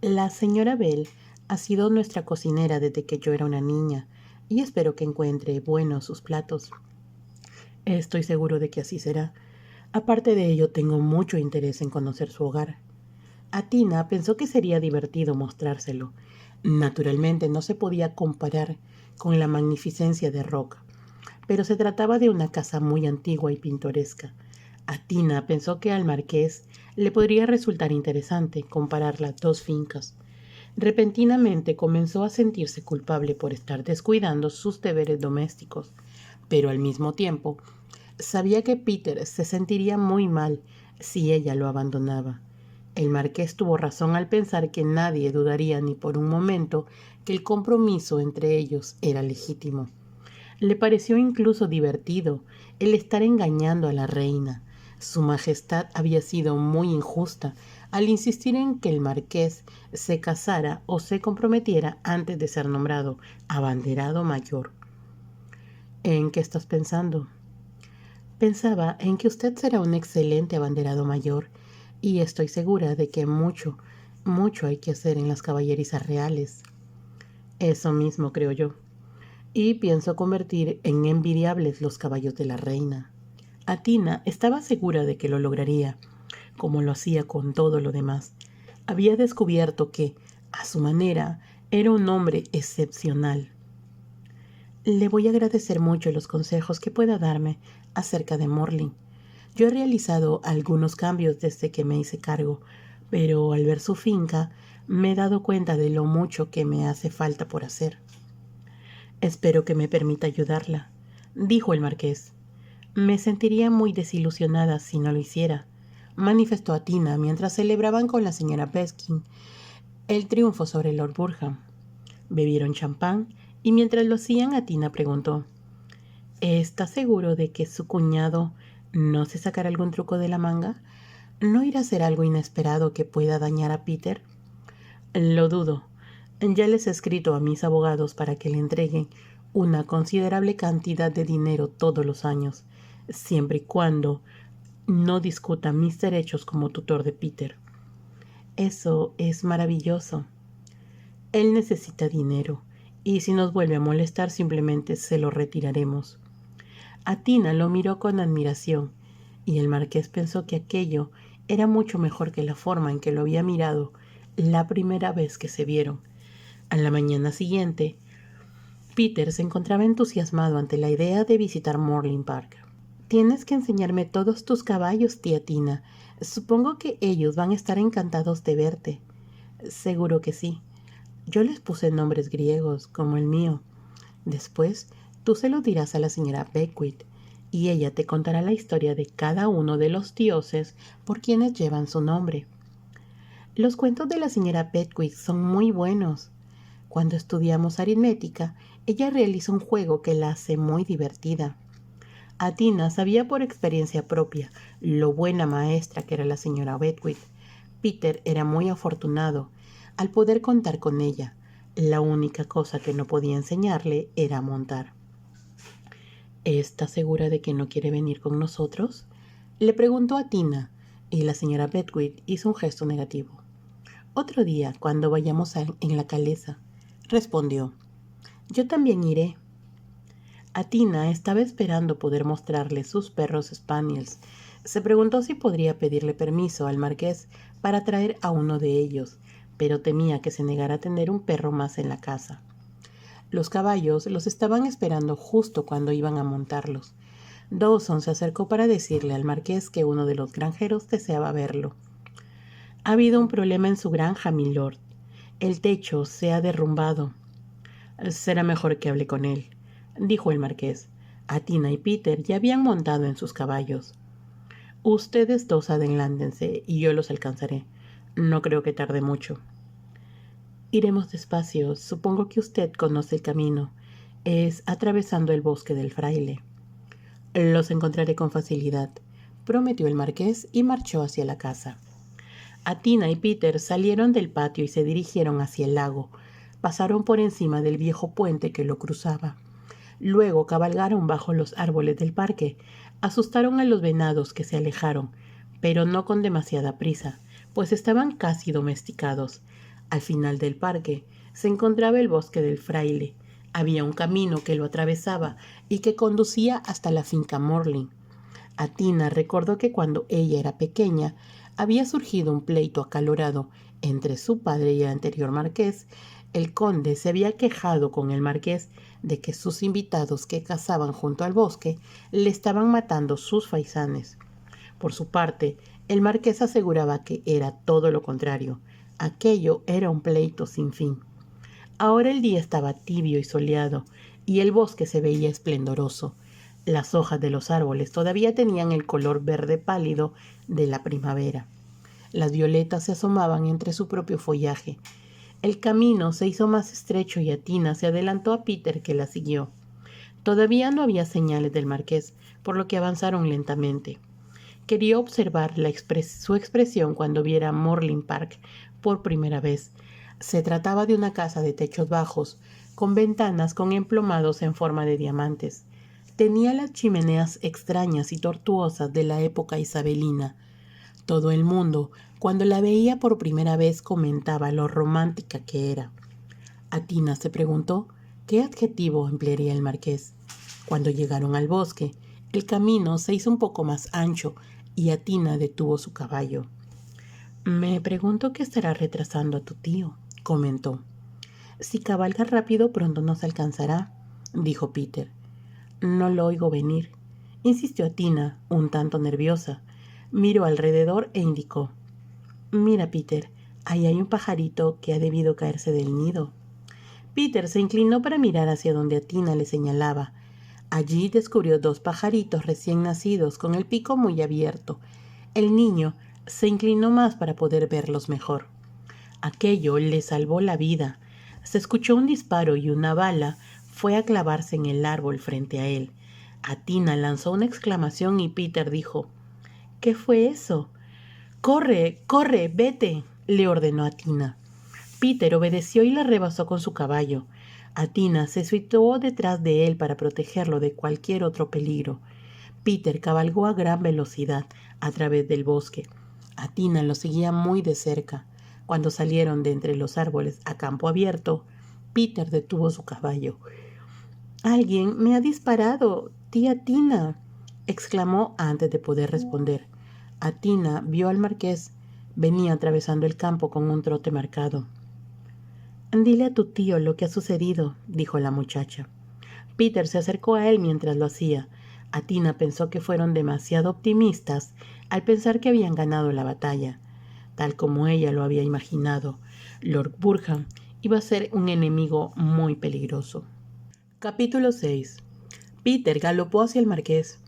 La señora Bell ha sido nuestra cocinera desde que yo era una niña y espero que encuentre buenos sus platos. Estoy seguro de que así será. Aparte de ello, tengo mucho interés en conocer su hogar. Atina pensó que sería divertido mostrárselo. Naturalmente no se podía comparar con la magnificencia de Rock, pero se trataba de una casa muy antigua y pintoresca. Atina pensó que al marqués le podría resultar interesante comparar las dos fincas. Repentinamente comenzó a sentirse culpable por estar descuidando sus deberes domésticos, pero al mismo tiempo sabía que Peter se sentiría muy mal si ella lo abandonaba. El marqués tuvo razón al pensar que nadie dudaría ni por un momento que el compromiso entre ellos era legítimo. Le pareció incluso divertido el estar engañando a la reina. Su Majestad había sido muy injusta al insistir en que el marqués se casara o se comprometiera antes de ser nombrado abanderado mayor. ¿En qué estás pensando? Pensaba en que usted será un excelente abanderado mayor y estoy segura de que mucho, mucho hay que hacer en las caballerizas reales. Eso mismo creo yo. Y pienso convertir en envidiables los caballos de la reina. Atina estaba segura de que lo lograría, como lo hacía con todo lo demás. Había descubierto que, a su manera, era un hombre excepcional. Le voy a agradecer mucho los consejos que pueda darme acerca de Morlin. Yo he realizado algunos cambios desde que me hice cargo, pero al ver su finca me he dado cuenta de lo mucho que me hace falta por hacer. Espero que me permita ayudarla, dijo el marqués. Me sentiría muy desilusionada si no lo hiciera, manifestó Atina mientras celebraban con la señora Beskin el triunfo sobre Lord Burham. Bebieron champán y mientras lo hacían Atina preguntó: ¿Está seguro de que su cuñado no se sacará algún truco de la manga? ¿No irá a hacer algo inesperado que pueda dañar a Peter? Lo dudo. Ya les he escrito a mis abogados para que le entreguen una considerable cantidad de dinero todos los años, siempre y cuando no discuta mis derechos como tutor de Peter. Eso es maravilloso. Él necesita dinero, y si nos vuelve a molestar simplemente se lo retiraremos. Atina lo miró con admiración, y el marqués pensó que aquello era mucho mejor que la forma en que lo había mirado la primera vez que se vieron. A la mañana siguiente, Peter se encontraba entusiasmado ante la idea de visitar Morlin Park. Tienes que enseñarme todos tus caballos, tía Tina. Supongo que ellos van a estar encantados de verte. Seguro que sí. Yo les puse nombres griegos, como el mío. Después, tú se lo dirás a la señora Beckwith, y ella te contará la historia de cada uno de los dioses por quienes llevan su nombre. Los cuentos de la señora Beckwith son muy buenos. Cuando estudiamos aritmética, ella realiza un juego que la hace muy divertida. Atina sabía por experiencia propia lo buena maestra que era la señora Beckwith. Peter era muy afortunado al poder contar con ella. La única cosa que no podía enseñarle era montar. ¿Está segura de que no quiere venir con nosotros?, le preguntó a Tina, y la señora Beckwith hizo un gesto negativo. Otro día, cuando vayamos en la caleza, respondió. Yo también iré. Atina estaba esperando poder mostrarle sus perros spaniels. Se preguntó si podría pedirle permiso al marqués para traer a uno de ellos, pero temía que se negara a tener un perro más en la casa. Los caballos los estaban esperando justo cuando iban a montarlos. Dawson se acercó para decirle al marqués que uno de los granjeros deseaba verlo. Ha habido un problema en su granja, milord. El techo se ha derrumbado. Será mejor que hable con él, dijo el marqués. Atina y Peter ya habían montado en sus caballos. Ustedes dos adelántense y yo los alcanzaré. No creo que tarde mucho. Iremos despacio. Supongo que usted conoce el camino. Es atravesando el bosque del fraile. Los encontraré con facilidad, prometió el marqués y marchó hacia la casa. Atina y Peter salieron del patio y se dirigieron hacia el lago. Pasaron por encima del viejo puente que lo cruzaba. Luego cabalgaron bajo los árboles del parque. Asustaron a los venados que se alejaron, pero no con demasiada prisa, pues estaban casi domesticados. Al final del parque se encontraba el bosque del fraile. Había un camino que lo atravesaba y que conducía hasta la finca Morlin. Atina recordó que cuando ella era pequeña había surgido un pleito acalorado entre su padre y el anterior marqués. El conde se había quejado con el marqués de que sus invitados que cazaban junto al bosque le estaban matando sus faisanes. Por su parte, el marqués aseguraba que era todo lo contrario. Aquello era un pleito sin fin. Ahora el día estaba tibio y soleado, y el bosque se veía esplendoroso. Las hojas de los árboles todavía tenían el color verde pálido de la primavera. Las violetas se asomaban entre su propio follaje. El camino se hizo más estrecho y Atina se adelantó a Peter, que la siguió. Todavía no había señales del marqués, por lo que avanzaron lentamente. Quería observar su expresión cuando viera Morley Park por primera vez. Se trataba de una casa de techos bajos, con ventanas con emplomados en forma de diamantes. Tenía las chimeneas extrañas y tortuosas de la época isabelina. Todo el mundo, cuando la veía por primera vez, comentaba lo romántica que era. Atina se preguntó qué adjetivo emplearía el marqués. Cuando llegaron al bosque, el camino se hizo un poco más ancho y Atina detuvo su caballo. «Me pregunto qué estará retrasando a tu tío», comentó. «Si cabalga rápido pronto nos alcanzará», dijo Peter. «No lo oigo venir», insistió Atina, un tanto nerviosa. Miró alrededor e indicó. «Mira, Peter, ahí hay un pajarito que ha debido caerse del nido». Peter se inclinó para mirar hacia donde Atina le señalaba. Allí descubrió 2 pajaritos recién nacidos con el pico muy abierto. El niño se inclinó más para poder verlos mejor. Aquello le salvó la vida. Se escuchó un disparo y una bala fue a clavarse en el árbol frente a él. Atina lanzó una exclamación y Peter dijo: «¿Qué fue eso?» «¡Corre, corre, vete!», le ordenó Atina. Peter obedeció y la rebasó con su caballo. Atina se situó detrás de él para protegerlo de cualquier otro peligro. Peter cabalgó a gran velocidad a través del bosque. Atina lo seguía muy de cerca. Cuando salieron de entre los árboles a campo abierto, Peter detuvo su caballo. «Alguien me ha disparado, tía Tina», exclamó antes de poder responder. Atina vio al marqués. Venía atravesando el campo con un trote marcado. «Dile a tu tío lo que ha sucedido», dijo la muchacha. Peter se acercó a él mientras lo hacía. Atina pensó que fueron demasiado optimistas al pensar que habían ganado la batalla. Tal como ella lo había imaginado, Lord Burham iba a ser un enemigo muy peligroso. Capítulo 6. Peter galopó hacia el marqués.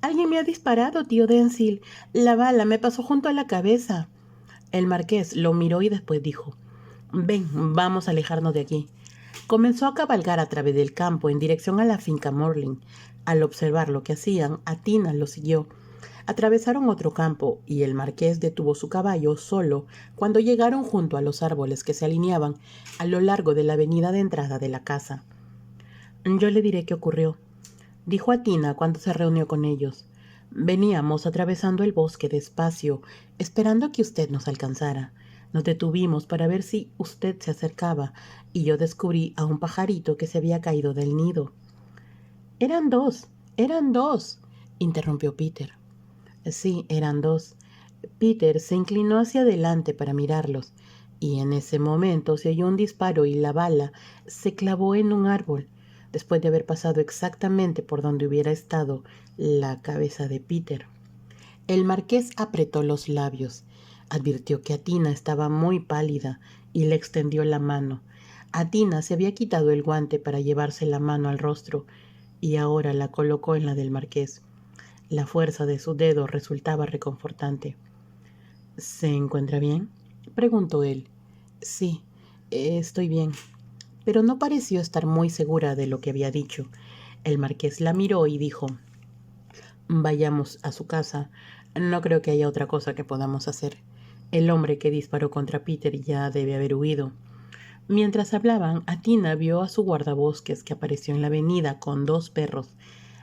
«Alguien me ha disparado, tío Denzil. La bala me pasó junto a la cabeza». El marqués lo miró y después dijo: «Ven, vamos a alejarnos de aquí». Comenzó a cabalgar a través del campo en dirección a la finca Morley. Al observar lo que hacían, Atina lo siguió. Atravesaron otro campo y el marqués detuvo su caballo solo cuando llegaron junto a los árboles que se alineaban a lo largo de la avenida de entrada de la casa. «Yo le diré qué ocurrió», dijo Atina cuando se reunió con ellos. «Veníamos atravesando el bosque despacio, esperando que usted nos alcanzara. Nos detuvimos para ver si usted se acercaba y yo descubrí a un pajarito que se había caído del nido». Eran dos, interrumpió Peter. Sí, eran 2. Peter se inclinó hacia adelante para mirarlos, y en ese momento se oyó un disparo y la bala se clavó en un árbol, después de haber pasado exactamente por donde hubiera estado la cabeza de Peter. El marqués apretó los labios. Advirtió que Atina estaba muy pálida y le extendió la mano. Atina se había quitado el guante para llevarse la mano al rostro y ahora la colocó en la del marqués. La fuerza de su dedo resultaba reconfortante. «¿Se encuentra bien?», preguntó él. «Sí, estoy bien», pero no pareció estar muy segura de lo que había dicho. El marqués la miró y dijo: «Vayamos a su casa. No creo que haya otra cosa que podamos hacer. El hombre que disparó contra Peter ya debe haber huido». Mientras hablaban, Atina vio a su guardabosques que apareció en la avenida con 2 perros.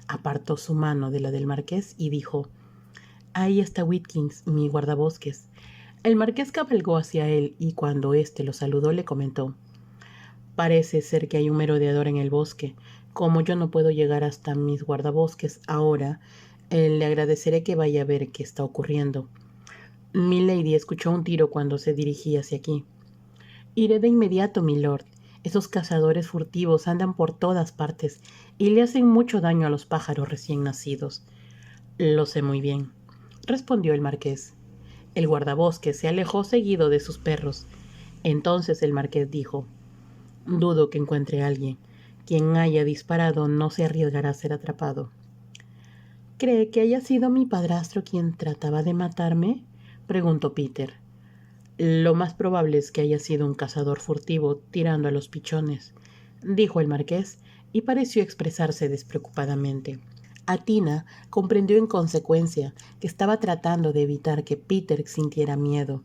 Apartó su mano de la del marqués y dijo: «Ahí está Whitkins, mi guardabosques». El marqués cabalgó hacia él y cuando éste lo saludó le comentó: «Parece ser que hay un merodeador en el bosque. Como yo no puedo llegar hasta mis guardabosques ahora, le agradeceré que vaya a ver qué está ocurriendo». «Milady escuchó un tiro cuando se dirigía hacia aquí». «Iré de inmediato, milord. Esos cazadores furtivos andan por todas partes y le hacen mucho daño a los pájaros recién nacidos». «Lo sé muy bien», respondió el marqués. El guardabosques se alejó seguido de sus perros. Entonces el marqués dijo: «Dudo que encuentre a alguien. Quien haya disparado no se arriesgará a ser atrapado». «¿Cree que haya sido mi padrastro quien trataba de matarme?», preguntó Peter. «Lo más probable es que haya sido un cazador furtivo tirando a los pichones», dijo el marqués, y pareció expresarse despreocupadamente. Atina comprendió en consecuencia que estaba tratando de evitar que Peter sintiera miedo.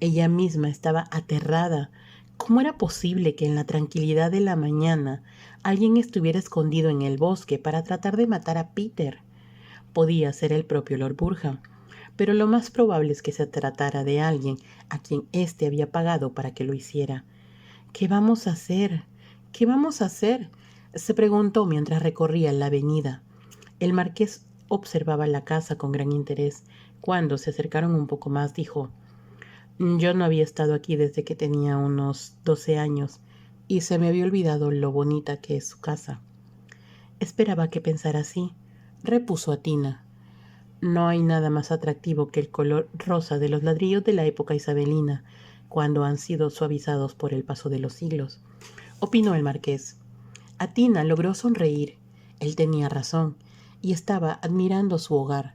Ella misma estaba aterrada. ¿Cómo era posible que en la tranquilidad de la mañana alguien estuviera escondido en el bosque para tratar de matar a Peter? Podía ser el propio Lord Burham, pero lo más probable es que se tratara de alguien a quien éste había pagado para que lo hiciera. «¿Qué vamos a hacer? ¿Qué vamos a hacer?», se preguntó mientras recorría la avenida. El marqués observaba la casa con gran interés. Cuando se acercaron un poco más, dijo: «Yo no había estado aquí desde que tenía unos 12 años y se me había olvidado lo bonita que es su casa». «Esperaba que pensara así», repuso Atina. «No hay nada más atractivo que el color rosa de los ladrillos de la época isabelina, cuando han sido suavizados por el paso de los siglos», opinó el marqués. Atina logró sonreír. Él tenía razón, y estaba admirando su hogar.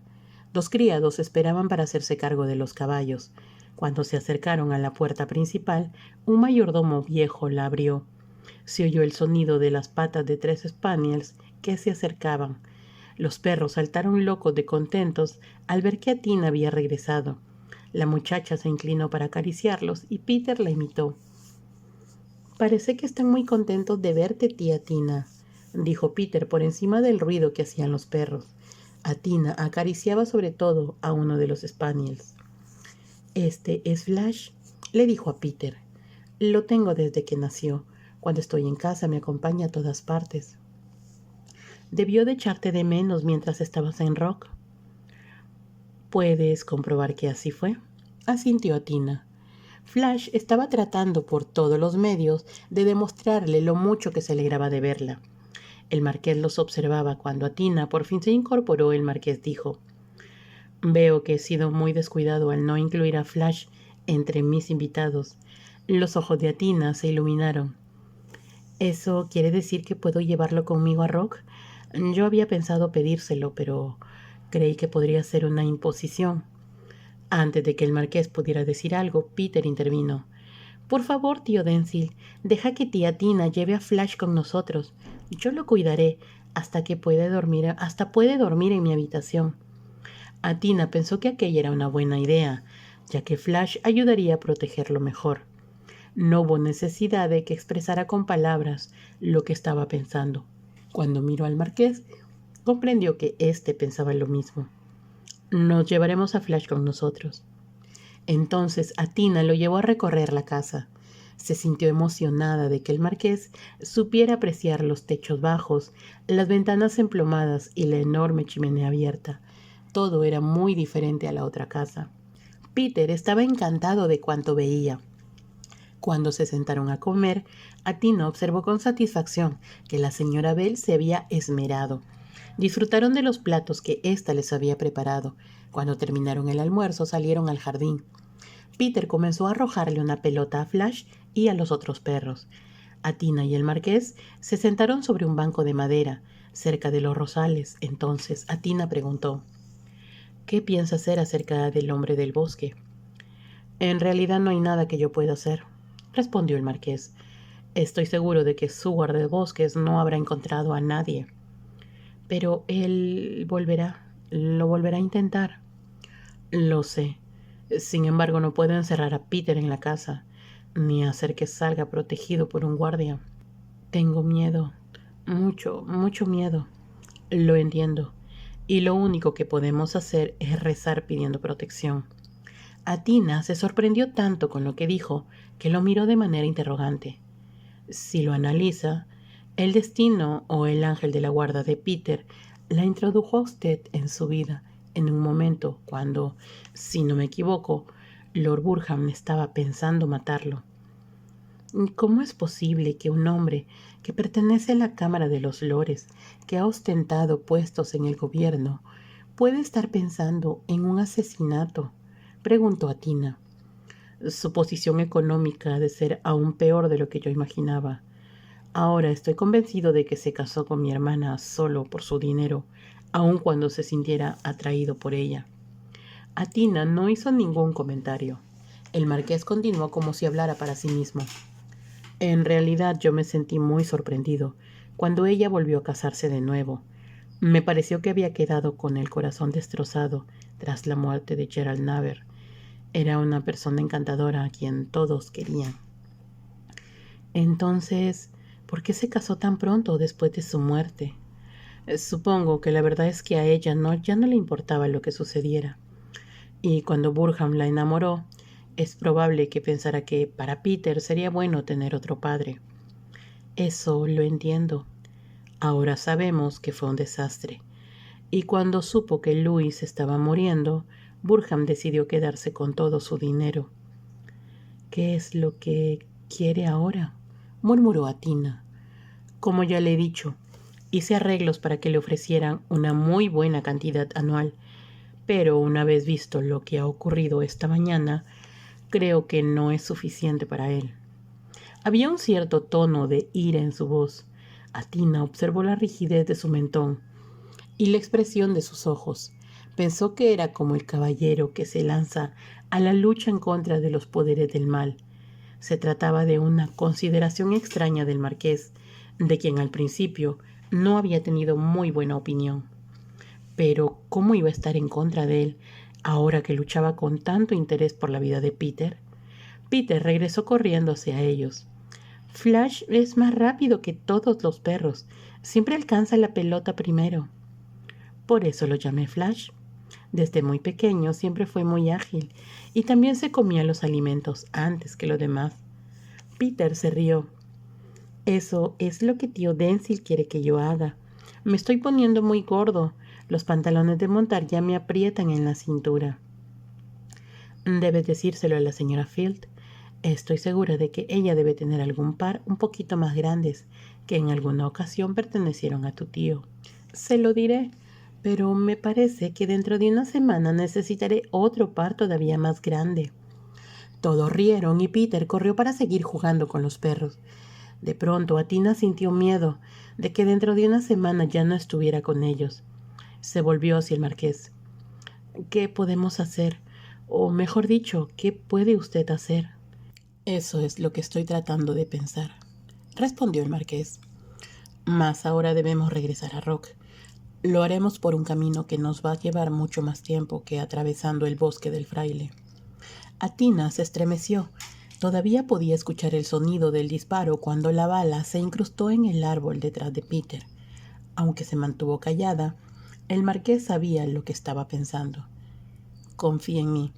Los criados esperaban para hacerse cargo de los caballos. Cuando se acercaron a la puerta principal, un mayordomo viejo la abrió. Se oyó el sonido de las patas de 3 spaniels que se acercaban. Los perros saltaron locos de contentos al ver que Atina había regresado. La muchacha se inclinó para acariciarlos y Peter la imitó. «Parece que están muy contentos de verte, tía Tina», dijo Peter por encima del ruido que hacían los perros. Atina acariciaba sobre todo a uno de los spaniels. «Este es Flash», le dijo a Peter. «Lo tengo desde que nació. Cuando estoy en casa me acompaña a todas partes». «Debió de echarte de menos mientras estabas en Rock». «¿Puedes comprobar que así fue?», asintió Atina. Flash estaba tratando por todos los medios de demostrarle lo mucho que se alegraba de verla. El marqués los observaba. Cuando Atina por fin se incorporó, el marqués dijo: «Veo que he sido muy descuidado al no incluir a Flash entre mis invitados». Los ojos de Atina se iluminaron. «¿Eso quiere decir que puedo llevarlo conmigo a Rock? Yo había pensado pedírselo, pero creí que podría ser una imposición». Antes de que el marqués pudiera decir algo, Peter intervino. «Por favor, tío Denzil, deja que tía Tina lleve a Flash con nosotros. Yo lo cuidaré hasta puede dormir en mi habitación». Atina pensó que aquella era una buena idea, ya que Flash ayudaría a protegerlo mejor. No hubo necesidad de que expresara con palabras lo que estaba pensando. Cuando miró al marqués, comprendió que éste pensaba lo mismo. «Nos llevaremos a Flash con nosotros». Entonces Atina lo llevó a recorrer la casa. Se sintió emocionada de que el marqués supiera apreciar los techos bajos, las ventanas emplomadas y la enorme chimenea abierta. Todo era muy diferente a la otra casa. Peter estaba encantado de cuanto veía. Cuando se sentaron a comer, Atina observó con satisfacción que la señora Bell se había esmerado. Disfrutaron de los platos que ésta les había preparado. Cuando terminaron el almuerzo, salieron al jardín. Peter comenzó a arrojarle una pelota a Flash y a los otros perros. Atina y el marqués se sentaron sobre un banco de madera, cerca de los rosales. Entonces Atina preguntó: «¿Qué piensa hacer acerca del hombre del bosque?». «En realidad no hay nada que yo pueda hacer», respondió el marqués. «Estoy seguro de que su guardabosques no habrá encontrado a nadie». «Pero él lo volverá a intentar». «Lo sé. Sin embargo, no puedo encerrar a Peter en la casa, ni hacer que salga protegido por un guardia». «Tengo miedo, mucho, mucho miedo». «Lo entiendo. Y lo único que podemos hacer es rezar pidiendo protección». Atina se sorprendió tanto con lo que dijo que lo miró de manera interrogante. Si lo analiza, el destino o el ángel de la guarda de Peter la introdujo a usted en su vida en un momento cuando, si no me equivoco, Lord Burham estaba pensando matarlo. ¿Cómo es posible que un hombre que pertenece a la Cámara de los Lores, que ha ostentado puestos en el gobierno, puede estar pensando en un asesinato?, preguntó Atina. Su posición económica ha de ser aún peor de lo que yo imaginaba. Ahora estoy convencido de que se casó con mi hermana solo por su dinero, aun cuando se sintiera atraído por ella. Atina no hizo ningún comentario. El marqués continuó como si hablara para sí mismo. En realidad yo me sentí muy sorprendido cuando ella volvió a casarse de nuevo. Me pareció que había quedado con el corazón destrozado tras la muerte de Gerald Naver. Era una persona encantadora a quien todos querían. Entonces, ¿por qué se casó tan pronto después de su muerte? Supongo que la verdad es que a ella ya no le importaba lo que sucediera. Y cuando Burham la enamoró, es probable que pensara que para Peter sería bueno tener otro padre. Eso lo entiendo. Ahora sabemos que fue un desastre. Y cuando supo que Louis estaba muriendo, Burham decidió quedarse con todo su dinero. ¿Qué es lo que quiere ahora?, murmuró Atina. Como ya le he dicho, hice arreglos para que le ofrecieran una muy buena cantidad anual, pero una vez visto lo que ha ocurrido esta mañana, creo que no es suficiente para él. Había un cierto tono de ira en su voz. Atina observó la rigidez de su mentón y la expresión de sus ojos. Pensó que era como el caballero que se lanza a la lucha en contra de los poderes del mal. Se trataba de una consideración extraña del marqués, de quien al principio no había tenido muy buena opinión. Pero ¿cómo iba a estar en contra de él ahora que luchaba con tanto interés por la vida de Peter? Peter regresó corriendo hacia ellos. Flash es más rápido que todos los perros. Siempre alcanza la pelota primero. Por eso lo llamé Flash. Desde muy pequeño siempre fue muy ágil y también se comía los alimentos antes que los demás. Peter se rió. Eso es lo que tío Denzil quiere que yo haga. Me estoy poniendo muy gordo. Los pantalones de montar ya me aprietan en la cintura. Debes decírselo a la señora Field. Estoy segura de que ella debe tener algún par un poquito más grandes que en alguna ocasión pertenecieron a tu tío. Se lo diré, pero me parece que dentro de una semana necesitaré otro par todavía más grande. Todos rieron y Peter corrió para seguir jugando con los perros. De pronto, Atina sintió miedo de que dentro de una semana ya no estuviera con ellos. Se volvió hacia el marqués. ¿Qué podemos hacer? O mejor dicho, ¿qué puede usted hacer? Eso es lo que estoy tratando de pensar, respondió el marqués. Mas ahora debemos regresar a Rock. Lo haremos por un camino que nos va a llevar mucho más tiempo que atravesando el bosque del fraile. Atina se estremeció. Todavía podía escuchar el sonido del disparo cuando la bala se incrustó en el árbol detrás de Peter. Aunque se mantuvo callada, el marqués sabía lo que estaba pensando. Confía en mí,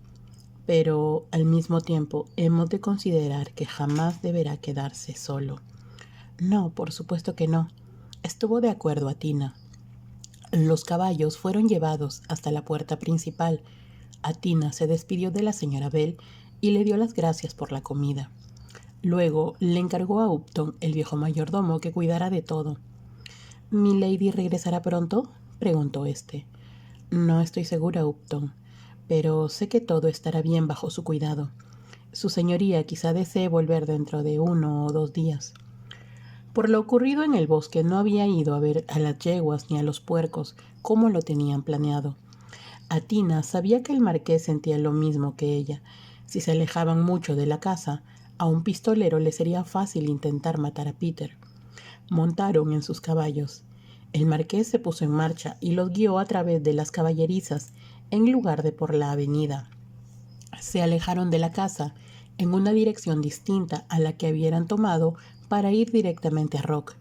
pero al mismo tiempo hemos de considerar que jamás deberá quedarse solo. No, por supuesto que no. Estuvo de acuerdo Atina. Los caballos fueron llevados hasta la puerta principal. Atina se despidió de la señora Bell y le dio las gracias por la comida. Luego le encargó a Upton, el viejo mayordomo, que cuidara de todo. ¿Mi lady regresará pronto?, preguntó éste. No estoy segura, Upton, pero sé que todo estará bien bajo su cuidado. Su señoría quizá desee volver dentro de 1 o 2 días. Por lo ocurrido en el bosque no había ido a ver a las yeguas ni a los puercos como lo tenían planeado. Atina sabía que el marqués sentía lo mismo que ella. Si se alejaban mucho de la casa, a un pistolero le sería fácil intentar matar a Peter. Montaron en sus caballos. El marqués se puso en marcha y los guió a través de las caballerizas en lugar de por la avenida. Se alejaron de la casa en una dirección distinta a la que hubieran tomado para ir directamente a Rock.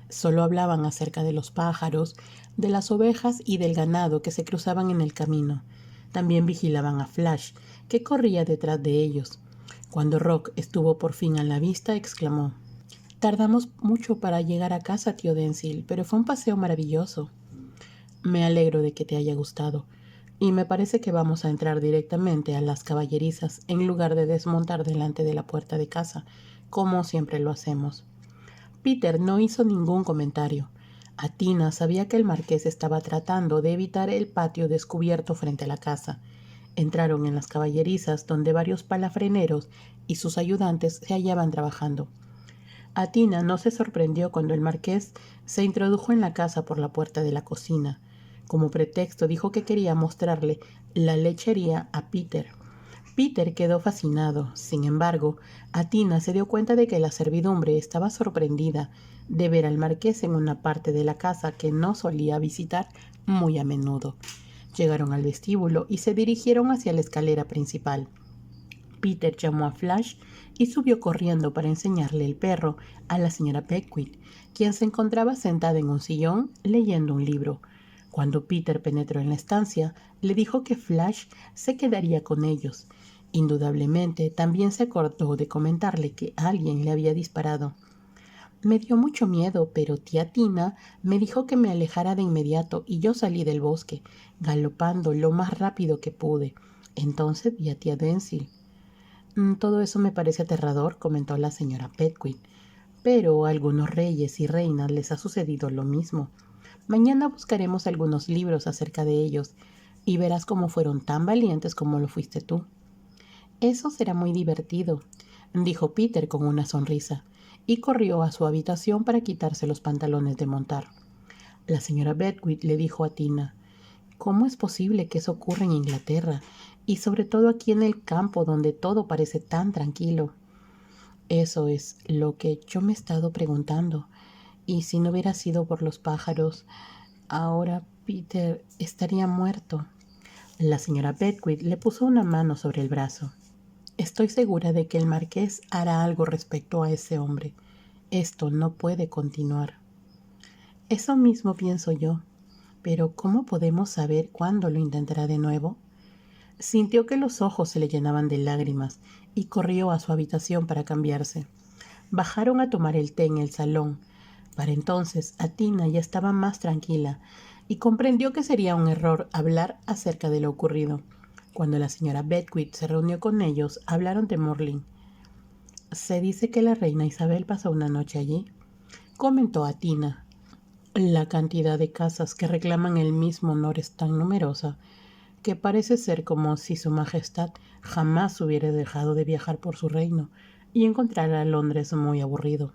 Solo hablaban acerca de los pájaros, de las ovejas y del ganado que se cruzaban en el camino. También vigilaban a Flash, que corría detrás de ellos. Cuando Rock estuvo por fin a la vista, exclamó: «Tardamos mucho para llegar a casa, tío Denzil, pero fue un paseo maravilloso». «Me alegro de que te haya gustado, y me parece que vamos a entrar directamente a las caballerizas en lugar de desmontar delante de la puerta de casa, como siempre lo hacemos». Peter no hizo ningún comentario. Atina sabía que el marqués estaba tratando de evitar el patio descubierto frente a la casa. Entraron en las caballerizas donde varios palafreneros y sus ayudantes se hallaban trabajando. Atina no se sorprendió cuando el marqués se introdujo en la casa por la puerta de la cocina. Como pretexto dijo que quería mostrarle la lechería a Peter. Peter quedó fascinado. Sin embargo, Atina se dio cuenta de que la servidumbre estaba sorprendida de ver al marqués en una parte de la casa que no solía visitar muy a menudo. Llegaron al vestíbulo y se dirigieron hacia la escalera principal. Peter llamó a Flash y subió corriendo para enseñarle el perro a la señora Beckwith, quien se encontraba sentada en un sillón leyendo un libro. Cuando Peter penetró en la estancia, le dijo que Flash se quedaría con ellos. Indudablemente, también se acordó de comentarle que alguien le había disparado. Me dio mucho miedo, pero tía Tina me dijo que me alejara de inmediato y yo salí del bosque, galopando lo más rápido que pude. Entonces vi a tía Denzil. Todo eso me parece aterrador, comentó la señora Petquid. Pero a algunos reyes y reinas les ha sucedido lo mismo. Mañana buscaremos algunos libros acerca de ellos y verás cómo fueron tan valientes como lo fuiste tú. Eso será muy divertido, dijo Peter con una sonrisa, y corrió a su habitación para quitarse los pantalones de montar. La señora Beckwith le dijo a Tina: ¿Cómo es posible que eso ocurra en Inglaterra? Y sobre todo aquí en el campo donde todo parece tan tranquilo. Eso es lo que yo me he estado preguntando. Y si no hubiera sido por los pájaros, ahora Peter estaría muerto. La señora Beckwith le puso una mano sobre el brazo. Estoy segura de que el marqués hará algo respecto a ese hombre. Esto no puede continuar. Eso mismo pienso yo. Pero ¿cómo podemos saber cuándo lo intentará de nuevo? Sintió que los ojos se le llenaban de lágrimas y corrió a su habitación para cambiarse. Bajaron a tomar el té en el salón. Para entonces, Atina ya estaba más tranquila y comprendió que sería un error hablar acerca de lo ocurrido. Cuando la señora Beckwith se reunió con ellos, hablaron de Morlin. Se dice que la reina Isabel pasó una noche allí, comentó Atina. La cantidad de casas que reclaman el mismo honor es tan numerosa que parece ser como si su majestad jamás hubiera dejado de viajar por su reino y encontrara a Londres muy aburrido.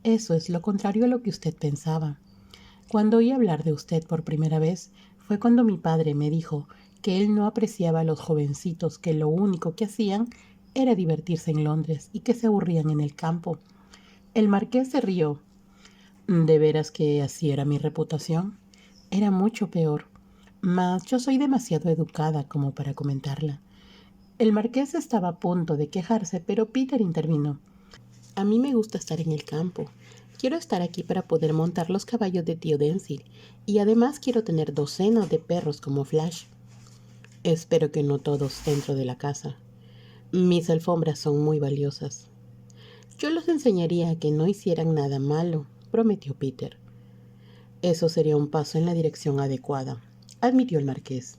Eso es lo contrario a lo que usted pensaba. Cuando oí hablar de usted por primera vez fue cuando mi padre me dijo que él no apreciaba a los jovencitos que lo único que hacían era divertirse en Londres y que se aburrían en el campo. El marqués se rió. ¿De veras que así era mi reputación? Era mucho peor. Mas yo soy demasiado educada como para comentarla. El marqués estaba a punto de quejarse, pero Peter intervino. A mí me gusta estar en el campo. Quiero estar aquí para poder montar los caballos de tío Denzil, y además quiero tener docenas de perros como Flash. Espero que no todos dentro de la casa. Mis alfombras son muy valiosas. Yo los enseñaría a que no hicieran nada malo, prometió Peter. Eso sería un paso en la dirección adecuada, admitió el marqués.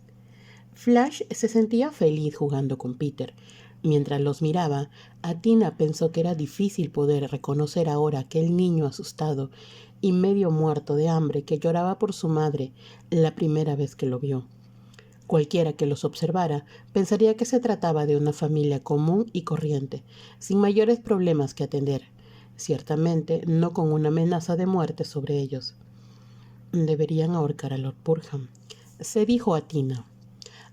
Flash se sentía feliz jugando con Peter. Mientras los miraba, Atina pensó que era difícil poder reconocer ahora aquel niño asustado y medio muerto de hambre que lloraba por su madre la primera vez que lo vio. Cualquiera que los observara pensaría que se trataba de una familia común y corriente, sin mayores problemas que atender, ciertamente no con una amenaza de muerte sobre ellos. Deberían ahorcar a Lord Purham, se dijo a Tina.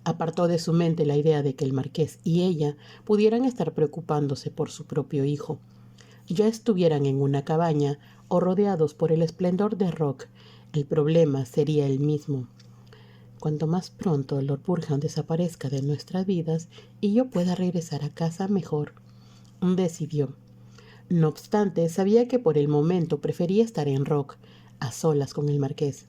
Apartó de su mente la idea de que el marqués y ella pudieran estar preocupándose por su propio hijo. Ya estuvieran en una cabaña o rodeados por el esplendor de Rock, el problema sería el mismo. Cuanto más pronto Lord Purham desaparezca de nuestras vidas y yo pueda regresar a casa, mejor, decidió. No obstante, sabía que por el momento prefería estar en Rock, a solas con el marqués.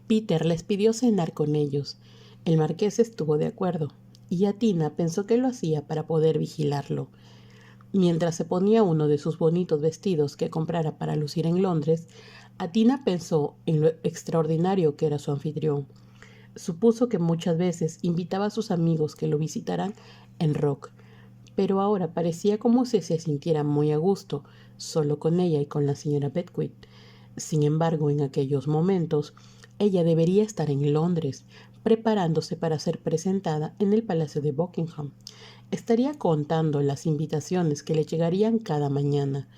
Peter les pidió cenar con ellos. El marqués estuvo de acuerdo, y Atina pensó que lo hacía para poder vigilarlo. Mientras se ponía uno de sus bonitos vestidos que comprara para lucir en Londres, Atina pensó en lo extraordinario que era su anfitrión. Supuso que muchas veces invitaba a sus amigos que lo visitaran en Rock, pero ahora parecía como si se sintiera muy a gusto, solo con ella y con la señora Beckwith. Sin embargo, en aquellos momentos, ella debería estar en Londres, preparándose para ser presentada en el Palacio de Buckingham. Estaría contando las invitaciones que le llegarían cada mañana.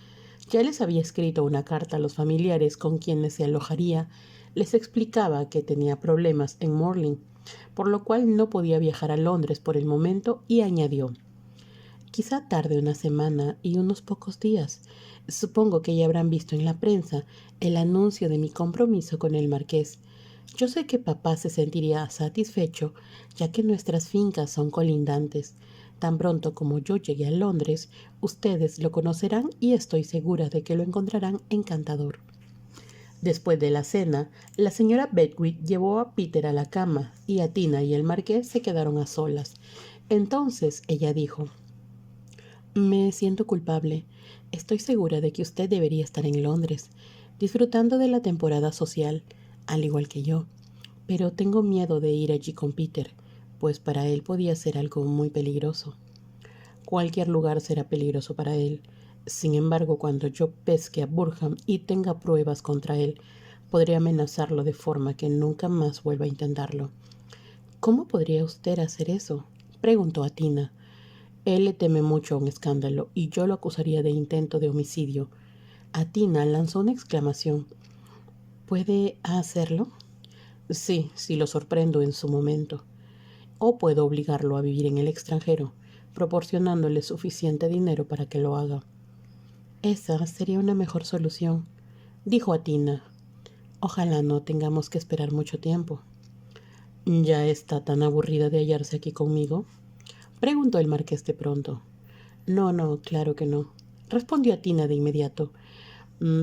Ya les había escrito una carta a los familiares con quienes se alojaría. Les explicaba que tenía problemas en Morling, por lo cual no podía viajar a Londres por el momento, y añadió: quizá tarde una semana y unos pocos días. Supongo que ya habrán visto en la prensa el anuncio de mi compromiso con el marqués. Yo sé que papá se sentiría satisfecho, ya que nuestras fincas son colindantes. Tan pronto como yo llegue a Londres, ustedes lo conocerán y estoy segura de que lo encontrarán encantador. Después de la cena, la señora Beckwith llevó a Peter a la cama y a Tina y el marqués se quedaron a solas. Entonces ella dijo: me siento culpable. Estoy segura de que usted debería estar en Londres, disfrutando de la temporada social, al igual que yo. Pero tengo miedo de ir allí con Peter, pues para él podía ser algo muy peligroso. Cualquier lugar será peligroso para él. Sin embargo, cuando yo pesque a Burham y tenga pruebas contra él, podré amenazarlo de forma que nunca más vuelva a intentarlo. ¿Cómo podría usted hacer eso?, preguntó a Tina. Él le teme mucho a un escándalo y yo lo acusaría de intento de homicidio. Tina lanzó una exclamación. ¿Puede hacerlo? Sí, si lo sorprendo en su momento. O puedo obligarlo a vivir en el extranjero, proporcionándole suficiente dinero para que lo haga. Esa sería una mejor solución, dijo Tina. Ojalá no tengamos que esperar mucho tiempo. ¿Ya está tan aburrida de hallarse aquí conmigo?, preguntó el marqués de pronto. No, claro que no, respondió Tina de inmediato.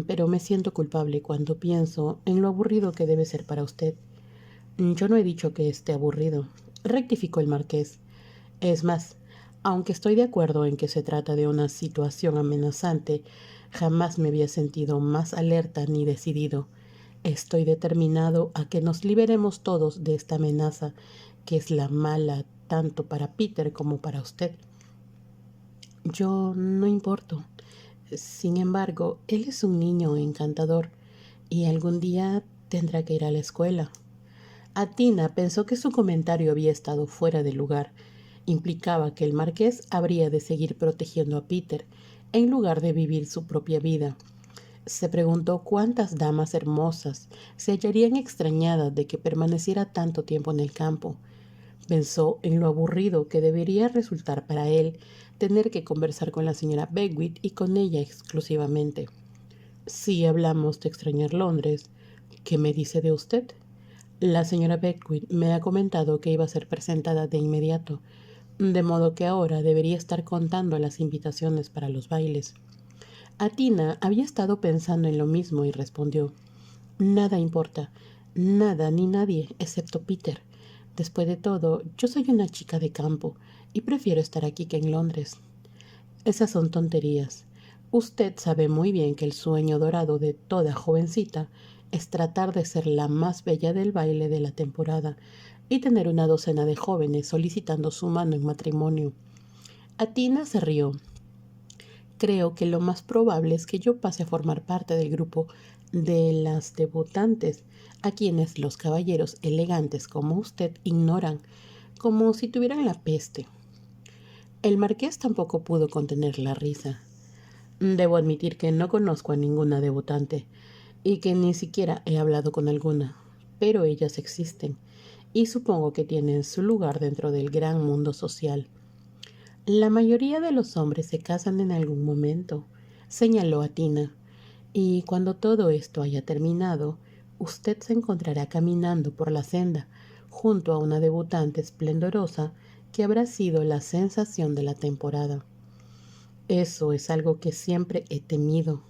Pero me siento culpable cuando pienso en lo aburrido que debe ser para usted. Yo no he dicho que esté aburrido, rectificó el marqués. Es más, aunque estoy de acuerdo en que se trata de una situación amenazante, jamás me había sentido más alerta ni decidido. Estoy determinado a que nos liberemos todos de esta amenaza, que es la mala tanto para Peter como para usted. Yo no importo. Sin embargo, él es un niño encantador y algún día tendrá que ir a la escuela. Tina pensó que su comentario había estado fuera de lugar. Implicaba que el marqués habría de seguir protegiendo a Peter, en lugar de vivir su propia vida. Se preguntó cuántas damas hermosas se hallarían extrañadas de que permaneciera tanto tiempo en el campo. Pensó en lo aburrido que debería resultar para él tener que conversar con la señora Beckwith y con ella exclusivamente. Si hablamos de extrañar Londres, ¿qué me dice de usted? La señora Beckwith me ha comentado que iba a ser presentada de inmediato, de modo que ahora debería estar contando las invitaciones para los bailes. Tina había estado pensando en lo mismo y respondió: nada importa, nada ni nadie, excepto Peter. Después de todo, yo soy una chica de campo y prefiero estar aquí que en Londres. Esas son tonterías. Usted sabe muy bien que el sueño dorado de toda jovencita es tratar de ser la más bella del baile de la temporada y tener una docena de jóvenes solicitando su mano en matrimonio. Tina se rió. Creo que lo más probable es que yo pase a formar parte del grupo de las debutantes, a quienes los caballeros elegantes como usted ignoran, como si tuvieran la peste. El marqués tampoco pudo contener la risa. Debo admitir que no conozco a ninguna debutante y que ni siquiera he hablado con alguna, pero ellas existen y supongo que tienen su lugar dentro del gran mundo social. La mayoría de los hombres se casan en algún momento, señaló Tina, y cuando todo esto haya terminado, usted se encontrará caminando por la senda junto a una debutante esplendorosa que habrá sido la sensación de la temporada. Eso es algo que siempre he temido,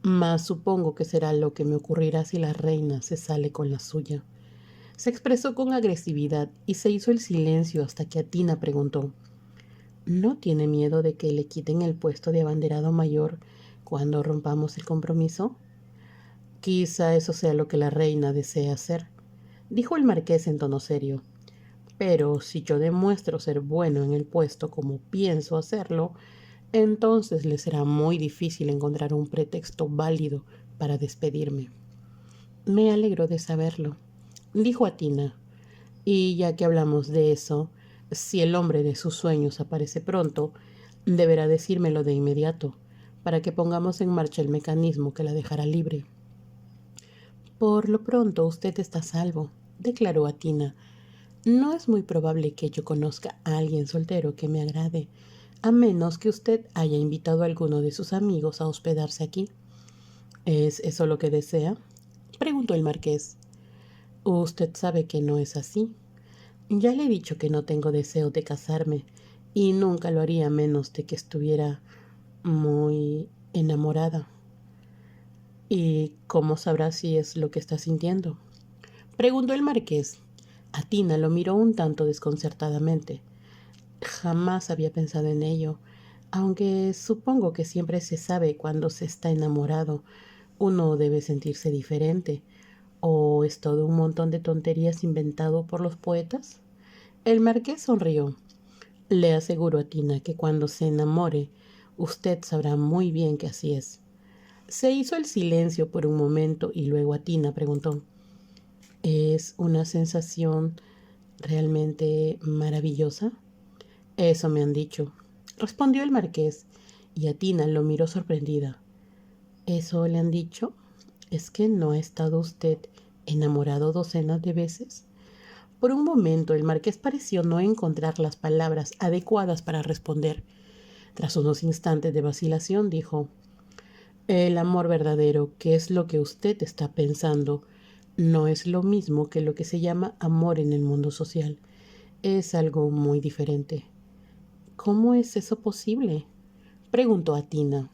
mas supongo que será lo que me ocurrirá si la reina se sale con la suya. Se expresó con agresividad y se hizo el silencio hasta que Tina preguntó: ¿no tiene miedo de que le quiten el puesto de abanderado mayor cuando rompamos el compromiso? Quizá eso sea lo que la reina desea hacer, dijo el marqués en tono serio. Pero si yo demuestro ser bueno en el puesto como pienso hacerlo, entonces le será muy difícil encontrar un pretexto válido para despedirme. Me alegro de saberlo, dijo Tina. Y ya que hablamos de eso, si el hombre de sus sueños aparece pronto, deberá decírmelo de inmediato, para que pongamos en marcha el mecanismo que la dejará libre. Por lo pronto usted está a salvo, declaró Atina. No es muy probable que yo conozca a alguien soltero que me agrade, a menos que usted haya invitado a alguno de sus amigos a hospedarse aquí. ¿Es eso lo que desea? Preguntó el marqués. Usted sabe que no es así. Ya le he dicho que no tengo deseo de casarme y nunca lo haría a menos de que estuviera muy enamorada. ¿Y cómo sabrá si es lo que está sintiendo? Preguntó el marqués. Atina lo miró un tanto desconcertadamente. Jamás había pensado en ello, aunque supongo que siempre se sabe cuando se está enamorado. Uno debe sentirse diferente. ¿O es todo un montón de tonterías inventado por los poetas? El marqués sonrió. Le aseguro a Tina que cuando se enamore, usted sabrá muy bien que así es. Se hizo el silencio por un momento y luego Atina preguntó: ¿Es una sensación realmente maravillosa? Eso me han dicho, respondió el marqués, y Atina lo miró sorprendida. ¿Eso le han dicho? ¿Es que no ha estado usted enamorado docenas de veces? Por un momento el marqués pareció no encontrar las palabras adecuadas para responder. Tras unos instantes de vacilación dijo: el amor verdadero, que es lo que usted está pensando, no es lo mismo que lo que se llama amor en el mundo social. Es algo muy diferente. ¿Cómo es eso posible? Preguntó Atina.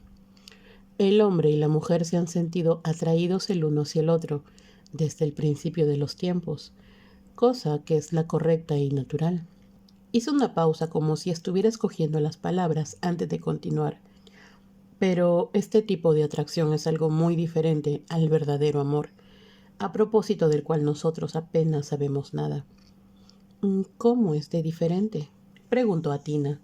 El hombre y la mujer se han sentido atraídos el uno hacia el otro desde el principio de los tiempos, cosa que es la correcta y natural. Hizo una pausa como si estuviera escogiendo las palabras antes de continuar. Pero este tipo de atracción es algo muy diferente al verdadero amor, a propósito del cual nosotros apenas sabemos nada. ¿Cómo es de diferente? Preguntó Atina.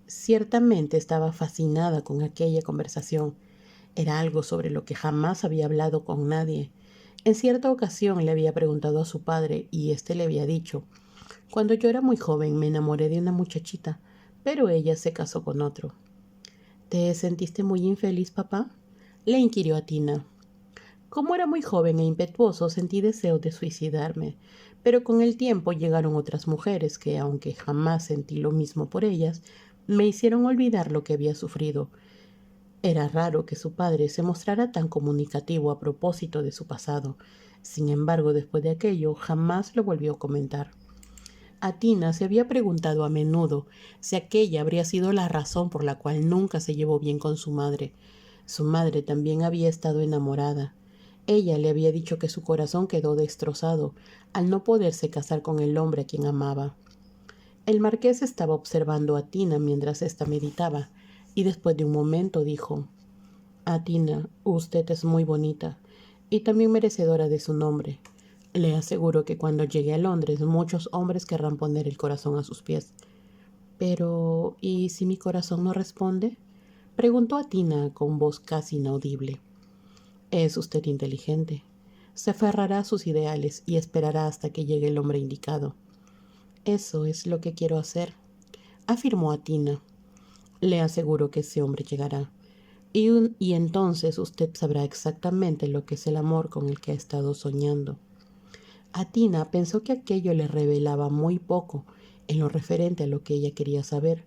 Ciertamente estaba fascinada con aquella conversación. Era algo sobre lo que jamás había hablado con nadie. En cierta ocasión le había preguntado a su padre y éste le había dicho: cuando yo era muy joven me enamoré de una muchachita, pero ella se casó con otro. ¿Te sentiste muy infeliz, papá? Le inquirió a Tina. Como era muy joven e impetuoso, sentí deseo de suicidarme, pero con el tiempo llegaron otras mujeres que, aunque jamás sentí lo mismo por ellas, me hicieron olvidar lo que había sufrido. Era raro que su padre se mostrara tan comunicativo a propósito de su pasado. Sin embargo, después de aquello, jamás lo volvió a comentar. Atina se había preguntado a menudo si aquella habría sido la razón por la cual nunca se llevó bien con su madre. Su madre también había estado enamorada. Ella le había dicho que su corazón quedó destrozado al no poderse casar con el hombre a quien amaba. El marqués estaba observando a Tina mientras ésta meditaba, y después de un momento dijo: Atina, usted es muy bonita, y también merecedora de su nombre. Le aseguro que cuando llegue a Londres muchos hombres querrán poner el corazón a sus pies. Pero, ¿y si mi corazón no responde? Preguntó Atina con voz casi inaudible. Es usted inteligente. Se aferrará a sus ideales y esperará hasta que llegue el hombre indicado. Eso es lo que quiero hacer, afirmó Atina. Le aseguro que ese hombre llegará. Y entonces usted sabrá exactamente lo que es el amor con el que ha estado soñando. Atina pensó que aquello le revelaba muy poco en lo referente a lo que ella quería saber.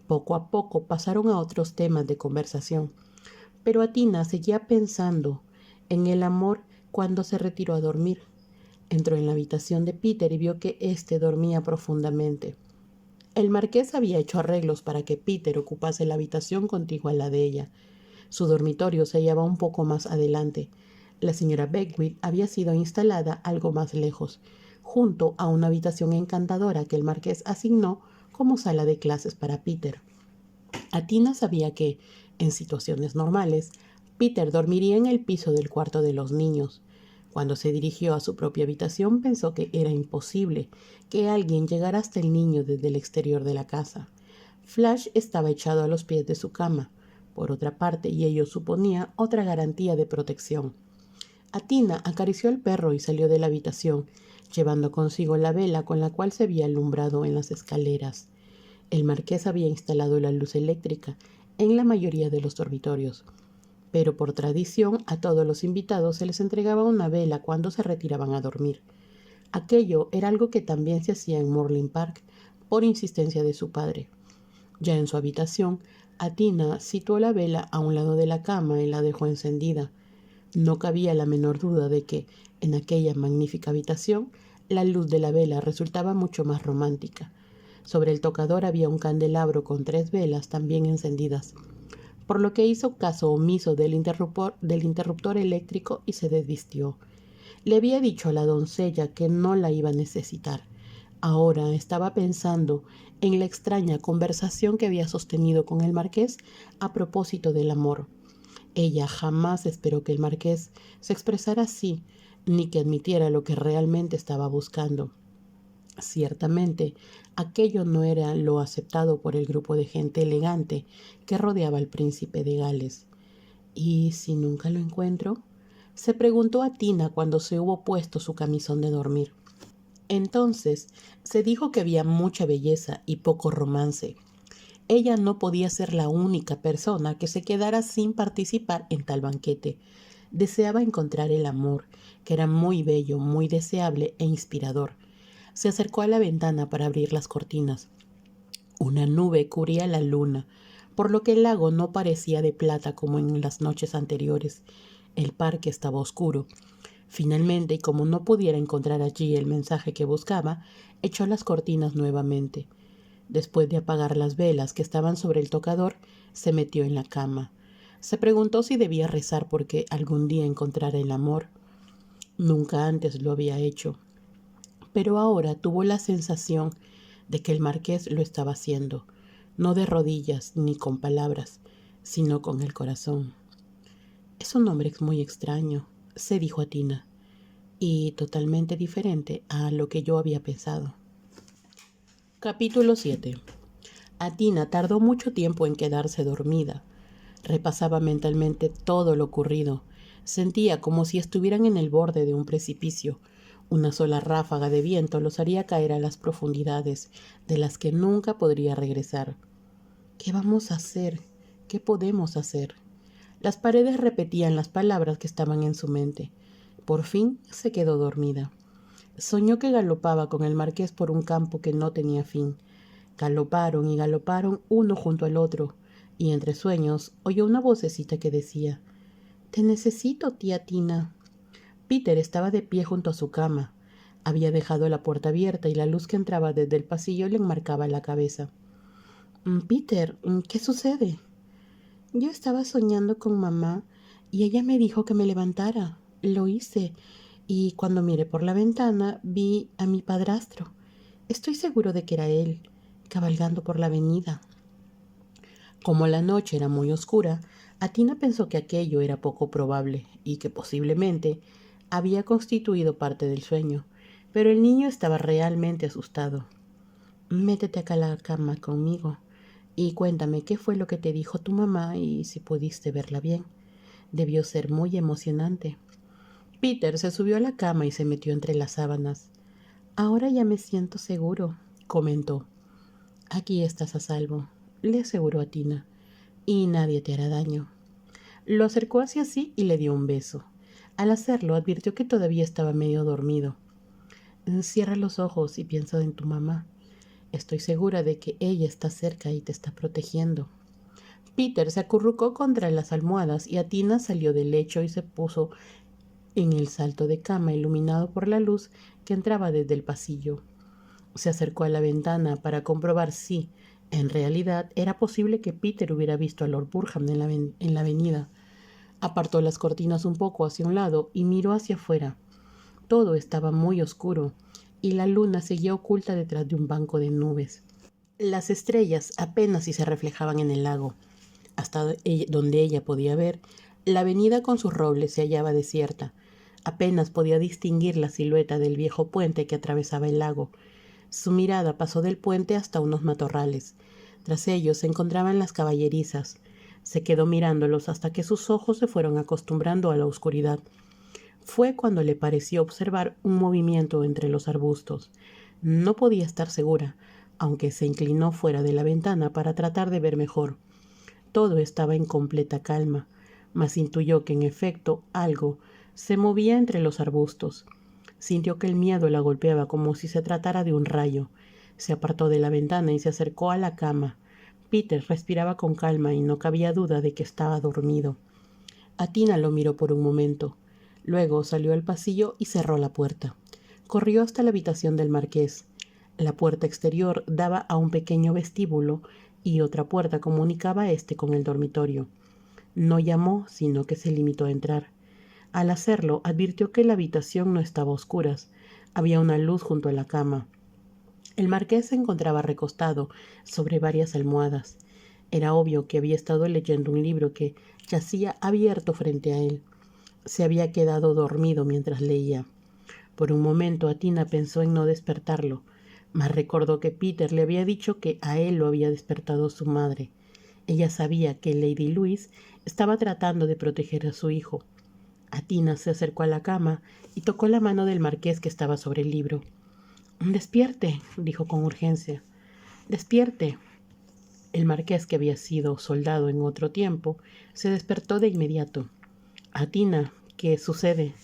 Poco a poco pasaron a otros temas de conversación, pero Atina seguía pensando en el amor cuando se retiró a dormir. Entró en la habitación de Peter y vio que éste dormía profundamente. El marqués había hecho arreglos para que Peter ocupase la habitación contigua a la de ella. Su dormitorio se hallaba un poco más adelante. La señora Beckwith había sido instalada algo más lejos, junto a una habitación encantadora que el marqués asignó como sala de clases para Peter. Atina sabía que, en situaciones normales, Peter dormiría en el piso del cuarto de los niños. Cuando se dirigió a su propia habitación pensó que era imposible que alguien llegara hasta el niño desde el exterior de la casa. Flash estaba echado a los pies de su cama, por otra parte, y ello suponía otra garantía de protección. Atina acarició al perro y salió de la habitación, llevando consigo la vela con la cual se había alumbrado en las escaleras. El marqués había instalado la luz eléctrica en la mayoría de los dormitorios, pero por tradición a todos los invitados se les entregaba una vela cuando se retiraban a dormir. Aquello era algo que también se hacía en Morley Park por insistencia de su padre. Ya en su habitación, Athena situó la vela a un lado de la cama y la dejó encendida. No cabía la menor duda de que, en aquella magnífica habitación, la luz de la vela resultaba mucho más romántica. Sobre el tocador había un candelabro con 3 velas también encendidas, por lo que hizo caso omiso del interruptor eléctrico y se desvistió. Le había dicho a la doncella que no la iba a necesitar. Ahora estaba pensando en la extraña conversación que había sostenido con el marqués a propósito del amor. Ella jamás esperó que el marqués se expresara así, ni que admitiera lo que realmente estaba buscando. Ciertamente, aquello no era lo aceptado por el grupo de gente elegante que rodeaba al príncipe de Gales. ¿Y si nunca lo encuentro?, se preguntó Athena cuando se hubo puesto su camisón de dormir. Entonces se dijo que había mucha belleza y poco romance. Ella no podía ser la única persona que se quedara sin participar en tal banquete. Deseaba encontrar el amor, que era muy bello, muy deseable e inspirador. Se acercó a la ventana para abrir las cortinas. Una nube cubría la luna, por lo que el lago no parecía de plata como en las noches anteriores. El parque estaba oscuro. Finalmente, y como no pudiera encontrar allí el mensaje que buscaba, echó las cortinas nuevamente. Después de apagar las velas que estaban sobre el tocador, se metió en la cama. Se preguntó si debía rezar porque algún día encontrara el amor. Nunca antes lo había hecho, pero ahora tuvo la sensación de que el marqués lo estaba haciendo, no de rodillas ni con palabras, sino con el corazón. Es un hombre muy extraño, se dijo Athena, y totalmente diferente a lo que yo había pensado. Capítulo 7. Athena tardó mucho tiempo en quedarse dormida. Repasaba mentalmente todo lo ocurrido. Sentía como si estuvieran en el borde de un precipicio. Una sola ráfaga de viento los haría caer a las profundidades de las que nunca podría regresar. ¿Qué vamos a hacer? ¿Qué podemos hacer? Las paredes repetían las palabras que estaban en su mente. Por fin se quedó dormida. Soñó que galopaba con el marqués por un campo que no tenía fin. Galoparon y galoparon uno junto al otro, y entre sueños oyó una vocecita que decía: «Te necesito, tía Tina». Peter estaba de pie junto a su cama. Había dejado la puerta abierta y la luz que entraba desde el pasillo le enmarcaba la cabeza. «Peter, ¿qué sucede?» «Yo estaba soñando con mamá y ella me dijo que me levantara. Lo hice, y cuando miré por la ventana vi a mi padrastro. Estoy seguro de que era él, cabalgando por la avenida». Como la noche era muy oscura, Athena pensó que aquello era poco probable y que posiblemente había constituido parte del sueño, pero el niño estaba realmente asustado. «Métete acá a la cama conmigo y cuéntame qué fue lo que te dijo tu mamá y si pudiste verla bien. Debió ser muy emocionante». Peter se subió a la cama y se metió entre las sábanas. «Ahora ya me siento seguro», comentó. «Aquí estás a salvo», le aseguró Athena, «y nadie te hará daño». Lo acercó hacia sí y le dio un beso. Al hacerlo advirtió que todavía estaba medio dormido. «Cierra los ojos y piensa en tu mamá. Estoy segura de que ella está cerca y te está protegiendo». Peter se acurrucó contra las almohadas y Athena salió del lecho y se puso en el salto de cama iluminado por la luz que entraba desde el pasillo. Se acercó a la ventana para comprobar si, en realidad, era posible que Peter hubiera visto a Lord Burham en la avenida. Apartó las cortinas un poco hacia un lado y miró hacia afuera. Todo estaba muy oscuro y la luna seguía oculta detrás de un banco de nubes. Las estrellas apenas si se reflejaban en el lago. Hasta donde ella podía ver, la avenida con sus robles se hallaba desierta. Apenas podía distinguir la silueta del viejo puente que atravesaba el lago. Su mirada pasó del puente hasta unos matorrales. Tras ellos se encontraban las caballerizas. Se quedó mirándolos hasta que sus ojos se fueron acostumbrando a la oscuridad. Fue cuando le pareció observar un movimiento entre los arbustos. No podía estar segura, aunque se inclinó fuera de la ventana para tratar de ver mejor. Todo estaba en completa calma, mas intuyó que en efecto algo se movía entre los arbustos. Sintió que el miedo la golpeaba como si se tratara de un rayo. Se apartó de la ventana y se acercó a la cama. Peter respiraba con calma y no cabía duda de que estaba dormido. Atina lo miró por un momento. Luego salió al pasillo y cerró la puerta. Corrió hasta la habitación del marqués. La puerta exterior daba a un pequeño vestíbulo y otra puerta comunicaba éste con el dormitorio. No llamó, sino que se limitó a entrar. Al hacerlo, advirtió que la habitación no estaba a oscuras. Había una luz junto a la cama. El marqués se encontraba recostado sobre varias almohadas. Era obvio que había estado leyendo un libro que yacía abierto frente a él. Se había quedado dormido mientras leía. Por un momento Atina pensó en no despertarlo, mas recordó que Peter le había dicho que a él lo había despertado su madre. Ella sabía que Lady Louise estaba tratando de proteger a su hijo. Atina se acercó a la cama y tocó la mano del marqués que estaba sobre el libro. «Despierte», dijo con urgencia. «Despierte». El marqués, que había sido soldado en otro tiempo, se despertó de inmediato. «Atina, ¿qué sucede?»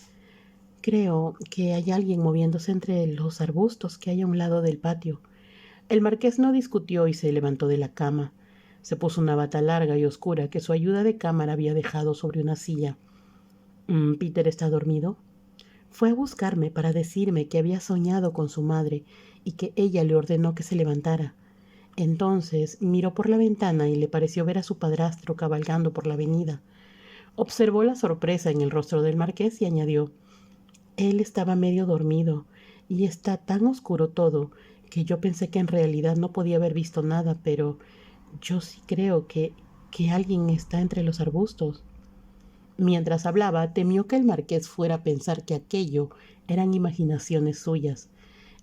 «Creo que hay alguien moviéndose entre los arbustos que hay a un lado del patio». El marqués no discutió y se levantó de la cama. Se puso una bata larga y oscura que su ayuda de cámara había dejado sobre una silla. «¿Peter está dormido?» Fue a buscarme para decirme que había soñado con su madre y que ella le ordenó que se levantara. Entonces miró por la ventana y le pareció ver a su padrastro cabalgando por la avenida. Observó la sorpresa en el rostro del marqués y añadió: «Él estaba medio dormido y está tan oscuro todo que yo pensé que en realidad no podía haber visto nada, pero yo sí creo que alguien está entre los arbustos». Mientras hablaba, temió que el marqués fuera a pensar que aquello eran imaginaciones suyas.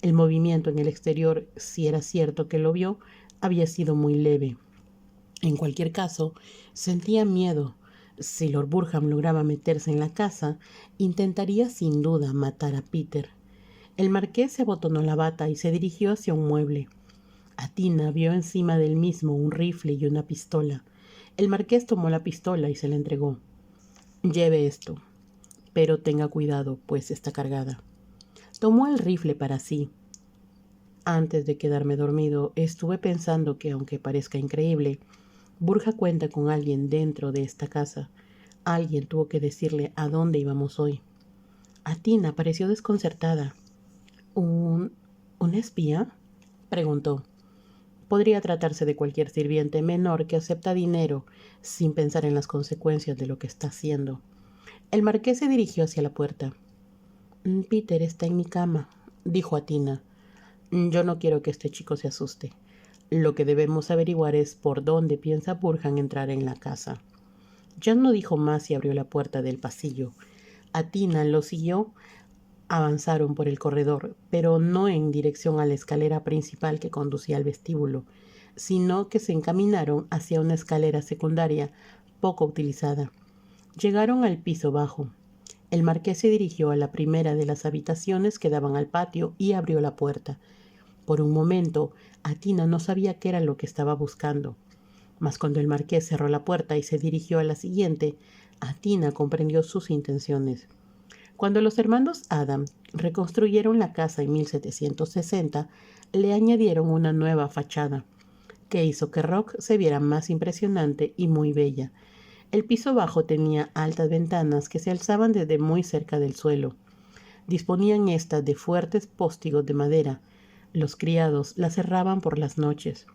El movimiento en el exterior, si era cierto que lo vio, había sido muy leve. En cualquier caso, sentía miedo. Si Lord Burham lograba meterse en la casa, intentaría sin duda matar a Peter. El marqués se abotonó la bata y se dirigió hacia un mueble. Atina vio encima del mismo un rifle y una pistola. El marqués tomó la pistola y se la entregó. «Lleve esto, pero tenga cuidado, pues está cargada». Tomó el rifle para sí. «Antes de quedarme dormido, estuve pensando que, aunque parezca increíble, Burja cuenta con alguien dentro de esta casa. Alguien tuvo que decirle a dónde íbamos hoy». Atina pareció desconcertada. ¿Un espía?», preguntó. Podría tratarse de cualquier sirviente menor que acepta dinero sin pensar en las consecuencias de lo que está haciendo. El marqués se dirigió hacia la puerta. «Peter está en mi cama», dijo Atina. «Yo no quiero que este chico se asuste. Lo que debemos averiguar es por dónde piensa Burhan entrar en la casa». Jan no dijo más y abrió la puerta del pasillo. Atina lo siguió. Avanzaron por el corredor, pero no en dirección a la escalera principal que conducía al vestíbulo, sino que se encaminaron hacia una escalera secundaria poco utilizada. Llegaron al piso bajo. El marqués se dirigió a la primera de las habitaciones que daban al patio y abrió la puerta. Por un momento, Atina no sabía qué era lo que estaba buscando. Mas cuando el marqués cerró la puerta y se dirigió a la siguiente, Atina comprendió sus intenciones. Cuando los hermanos Adam reconstruyeron la casa en 1760, le añadieron una nueva fachada, que hizo que Rock se viera más impresionante y muy bella. El piso bajo tenía altas ventanas que se alzaban desde muy cerca del suelo. Disponían estas de fuertes póstigos de madera. Los criados las cerraban por las noches.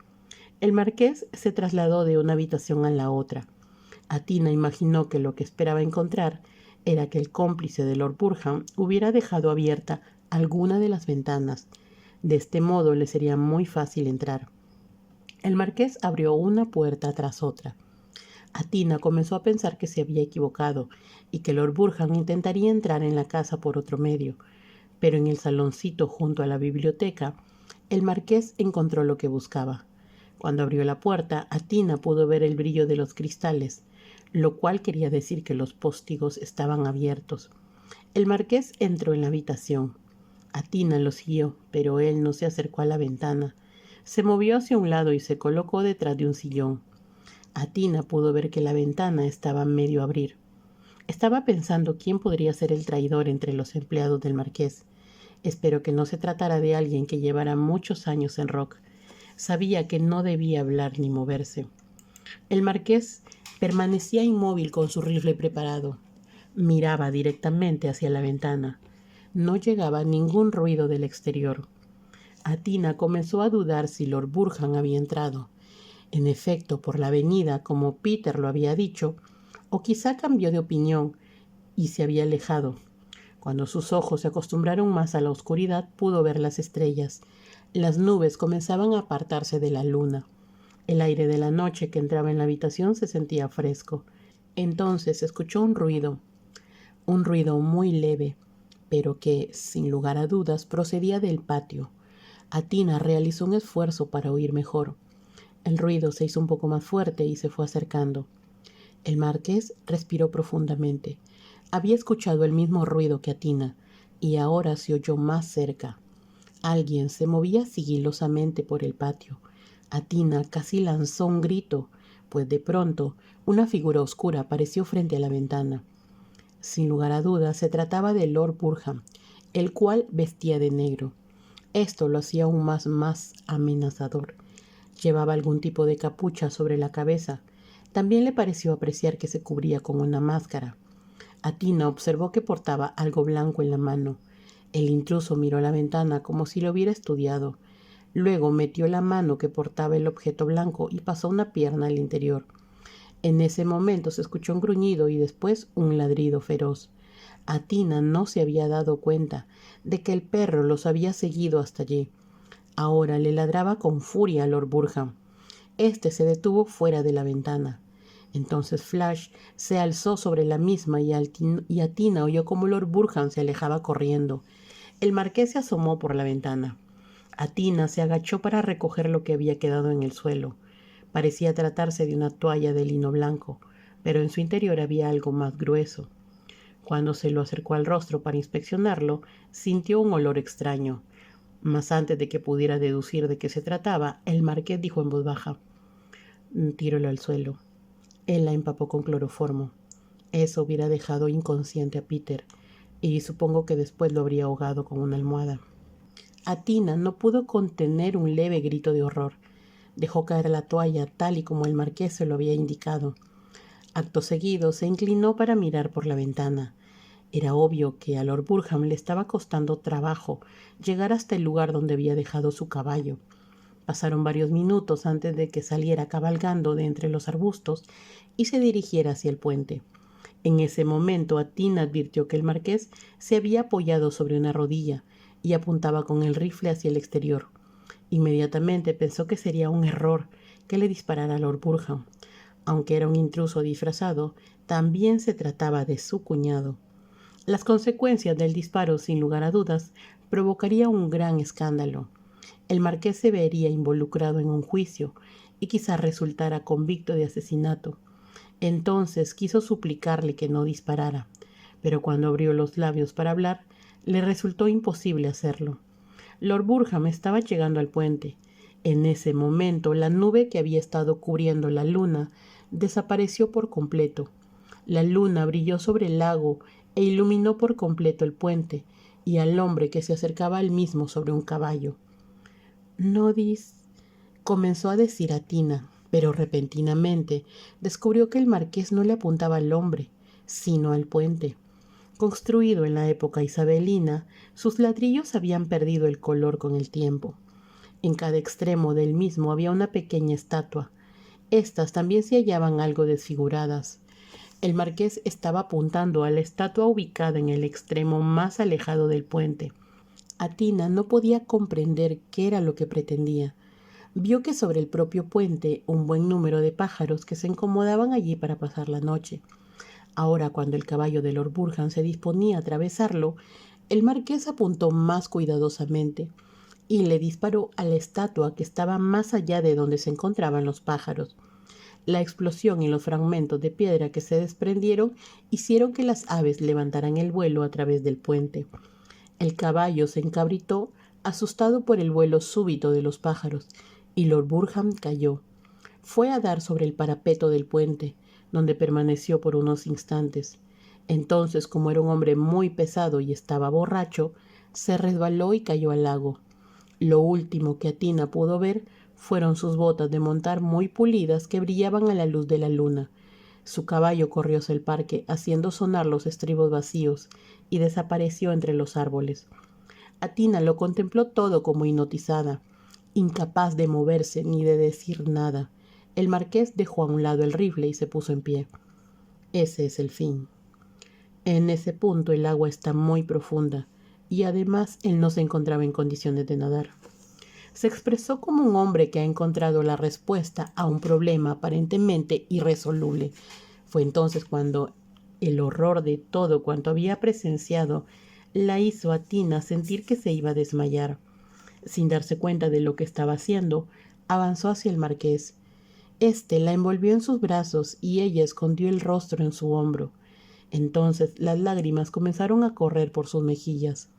El marqués se trasladó de una habitación a la otra. Atina imaginó que lo que esperaba encontrar era que el cómplice de Lord Burham hubiera dejado abierta alguna de las ventanas. De este modo le sería muy fácil entrar. El marqués abrió una puerta tras otra. Atina comenzó a pensar que se había equivocado y que Lord Burham intentaría entrar en la casa por otro medio. Pero en el saloncito junto a la biblioteca, el marqués encontró lo que buscaba. Cuando abrió la puerta, Atina pudo ver el brillo de los cristales, lo cual quería decir que los póstigos estaban abiertos. El marqués entró en la habitación. Atina lo siguió, pero él no se acercó a la ventana. Se movió hacia un lado y se colocó detrás de un sillón. Atina pudo ver que la ventana estaba medio a abrir. Estaba pensando quién podría ser el traidor entre los empleados del marqués. Espero que no se tratara de alguien que llevara muchos años en Rock. Sabía que no debía hablar ni moverse. El marqués permanecía inmóvil con su rifle preparado. Miraba directamente hacia la ventana. No llegaba ningún ruido del exterior. Atina comenzó a dudar si Lord Burhan había entrado. En efecto, por la avenida, como Peter lo había dicho, o quizá cambió de opinión y se había alejado. Cuando sus ojos se acostumbraron más a la oscuridad, pudo ver las estrellas. Las nubes comenzaban a apartarse de la luna. El aire de la noche que entraba en la habitación se sentía fresco. Entonces escuchó un ruido muy leve, pero que, sin lugar a dudas, procedía del patio. Atina realizó un esfuerzo para oír mejor. El ruido se hizo un poco más fuerte y se fue acercando. El marqués respiró profundamente. Había escuchado el mismo ruido que Atina, y ahora se oyó más cerca. Alguien se movía sigilosamente por el patio. Atina casi lanzó un grito, pues de pronto una figura oscura apareció frente a la ventana. Sin lugar a dudas, se trataba de Lord Burhan, el cual vestía de negro. Esto lo hacía aún más amenazador. Llevaba algún tipo de capucha sobre la cabeza. También le pareció apreciar que se cubría con una máscara. Atina observó que portaba algo blanco en la mano. El intruso miró la ventana como si lo hubiera estudiado. Luego metió la mano que portaba el objeto blanco y pasó una pierna al interior. En ese momento se escuchó un gruñido y después un ladrido feroz. Atina no se había dado cuenta de que el perro los había seguido hasta allí. Ahora le ladraba con furia a Lord Burhan. Este se detuvo fuera de la ventana. Entonces Flash se alzó sobre la misma y Atina oyó cómo Lord Burhan se alejaba corriendo. El marqués se asomó por la ventana. Atina se agachó para recoger lo que había quedado en el suelo. Parecía tratarse de una toalla de lino blanco, pero en su interior había algo más grueso. Cuando se lo acercó al rostro para inspeccionarlo, sintió un olor extraño. Mas antes de que pudiera deducir de qué se trataba, el marqués dijo en voz baja: «Tíralo al suelo». Él la empapó con cloroformo. Eso hubiera dejado inconsciente a Peter, y supongo que después lo habría ahogado con una almohada. Atina no pudo contener un leve grito de horror. Dejó caer la toalla tal y como el marqués se lo había indicado. Acto seguido se inclinó para mirar por la ventana. Era obvio que a Lord Burhan le estaba costando trabajo llegar hasta el lugar donde había dejado su caballo. Pasaron varios minutos antes de que saliera cabalgando de entre los arbustos y se dirigiera hacia el puente. En ese momento Atina advirtió que el marqués se había apoyado sobre una rodilla y apuntaba con el rifle hacia el exterior. Inmediatamente pensó que sería un error que le disparara a Lord Burhan. Aunque era un intruso disfrazado, también se trataba de su cuñado. Las consecuencias del disparo, sin lugar a dudas, provocaría un gran escándalo. El marqués se vería involucrado en un juicio y quizá resultara convicto de asesinato. Entonces quiso suplicarle que no disparara, pero cuando abrió los labios para hablar, le resultó imposible hacerlo. Lord Burhan estaba llegando al puente. En ese momento, la nube que había estado cubriendo la luna desapareció por completo. La luna brilló sobre el lago e iluminó por completo el puente y al hombre que se acercaba al mismo sobre un caballo. «No comenzó a decir Atina, pero repentinamente descubrió que el marqués no le apuntaba al hombre, sino al puente. Construido en la época isabelina, sus ladrillos habían perdido el color con el tiempo. En cada extremo del mismo había una pequeña estatua. Estas también se hallaban algo desfiguradas. El marqués estaba apuntando a la estatua ubicada en el extremo más alejado del puente. Atina no podía comprender qué era lo que pretendía. Vio que sobre el propio puente un buen número de pájaros que se acomodaban allí para pasar la noche. Ahora, cuando el caballo de Lord Burhan se disponía a atravesarlo, el marqués apuntó más cuidadosamente y le disparó a la estatua que estaba más allá de donde se encontraban los pájaros. La explosión y los fragmentos de piedra que se desprendieron hicieron que las aves levantaran el vuelo a través del puente. El caballo se encabritó, asustado por el vuelo súbito de los pájaros, y Lord Burham cayó. Fue a dar sobre el parapeto del puente, donde permaneció por unos instantes. Entonces, como era un hombre muy pesado y estaba borracho, se resbaló y cayó al lago. Lo último que Atina pudo ver fueron sus botas de montar muy pulidas que brillaban a la luz de la luna. Su caballo corrió hacia el parque, haciendo sonar los estribos vacíos, y desapareció entre los árboles. Atina lo contempló todo como hipnotizada, incapaz de moverse ni de decir nada. El marqués dejó a un lado el rifle y se puso en pie. Ese es el fin. En ese punto el agua está muy profunda, y además él no se encontraba en condiciones de nadar. Se expresó como un hombre que ha encontrado la respuesta a un problema aparentemente irresoluble. Fue entonces cuando el horror de todo cuanto había presenciado la hizo a Tina sentir que se iba a desmayar. Sin darse cuenta de lo que estaba haciendo, avanzó hacia el marqués. Este la envolvió en sus brazos y ella escondió el rostro en su hombro. Entonces las lágrimas comenzaron a correr por sus mejillas.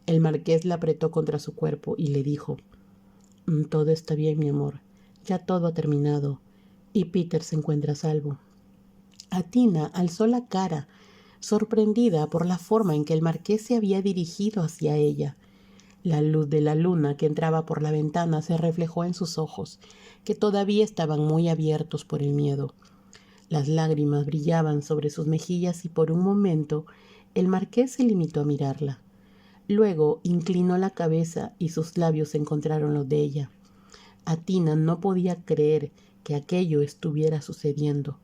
El marqués la apretó contra su cuerpo y le dijo: Todo está bien, mi amor. Ya todo ha terminado. Y Peter se encuentra a salvo. Atina alzó la cara, sorprendida por la forma en que el marqués se había dirigido hacia ella. La luz de la luna que entraba por la ventana se reflejó en sus ojos, que todavía estaban muy abiertos por el miedo. Las lágrimas brillaban sobre sus mejillas y por un momento el marqués se limitó a mirarla. Luego inclinó la cabeza y sus labios encontraron los de ella. Atina no podía creer que aquello estuviera sucediendo.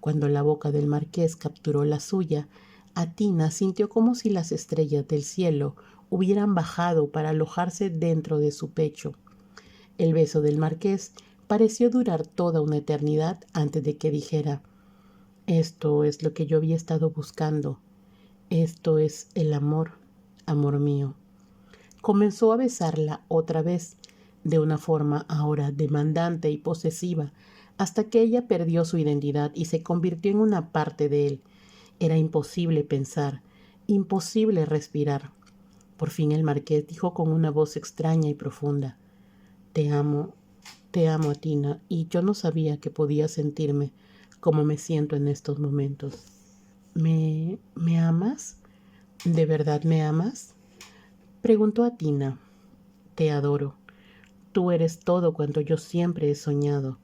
Cuando la boca del marqués capturó la suya, Atina sintió como si las estrellas del cielo hubieran bajado para alojarse dentro de su pecho. El beso del marqués pareció durar toda una eternidad antes de que dijera: «Esto es lo que yo había estado buscando. Esto es el amor, amor mío». Comenzó a besarla otra vez, de una forma ahora demandante y posesiva, hasta que ella perdió su identidad y se convirtió en una parte de él. Era imposible pensar, imposible respirar. Por fin el marqués dijo con una voz extraña y profunda: Te amo, Atina, y yo no sabía que podía sentirme como me siento en estos momentos». ¿Me amas? ¿De verdad me amas?, preguntó Atina. «Te adoro. Tú eres todo cuanto yo siempre he soñado,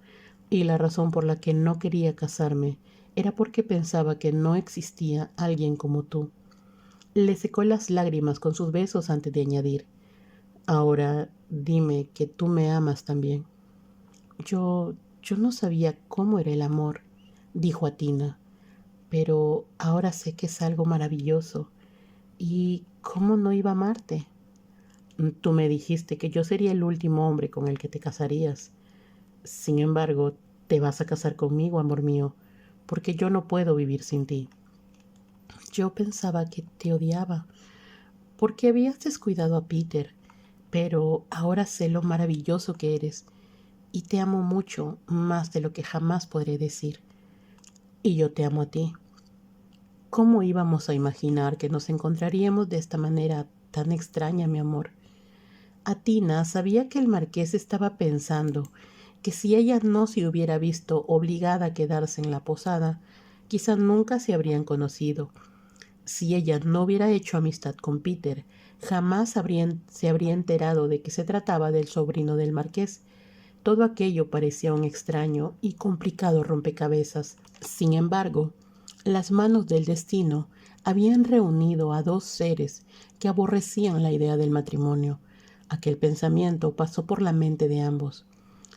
y la razón por la que no quería casarme era porque pensaba que no existía alguien como tú». Le secó las lágrimas con sus besos antes de añadir: «Ahora dime que tú me amas también». Yo no sabía cómo era el amor», dijo Atina, «pero ahora sé que es algo maravilloso. ¿Y cómo no iba a amarte? Tú me dijiste que yo sería el último hombre con el que te casarías. Sin embargo, te vas a casar conmigo, amor mío, porque yo no puedo vivir sin ti». «Yo pensaba que te odiaba, porque habías descuidado a Peter, pero ahora sé lo maravilloso que eres, y te amo mucho, más de lo que jamás podré decir. Y yo te amo a ti». ¿Cómo íbamos a imaginar que nos encontraríamos de esta manera tan extraña, mi amor? Atina sabía que el marqués estaba pensando que si ella no se hubiera visto obligada a quedarse en la posada, quizá nunca se habrían conocido. Si ella no hubiera hecho amistad con Peter, jamás se habría enterado de que se trataba del sobrino del marqués. Todo aquello parecía un extraño y complicado rompecabezas. Sin embargo, las manos del destino habían reunido a dos seres que aborrecían la idea del matrimonio. Aquel pensamiento pasó por la mente de ambos.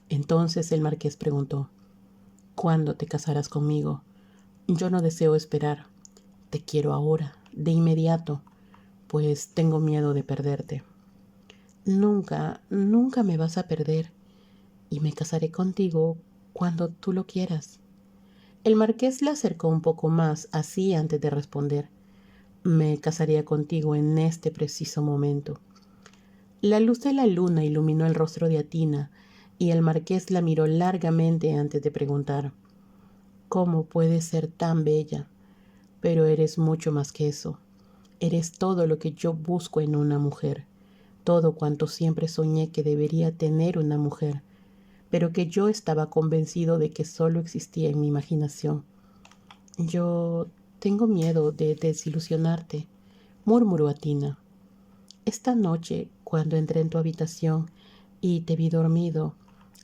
Entonces el marqués preguntó: «¿Cuándo te casarás conmigo? Yo no deseo esperar. Te quiero ahora, de inmediato, pues tengo miedo de perderte». «Nunca, nunca me vas a perder, y me casaré contigo cuando tú lo quieras». El marqués le acercó un poco más, así antes de responder: «Me casaría contigo en este preciso momento». La luz de la luna iluminó el rostro de Atina, y el marqués la miró largamente antes de preguntar: ¿Cómo puedes ser tan bella? Pero eres mucho más que eso. Eres todo lo que yo busco en una mujer, todo cuanto siempre soñé que debería tener una mujer, pero que yo estaba convencido de que solo existía en mi imaginación. Yo tengo miedo de desilusionarte, murmuró Atina. Esta noche, cuando entré en tu habitación y te vi dormido,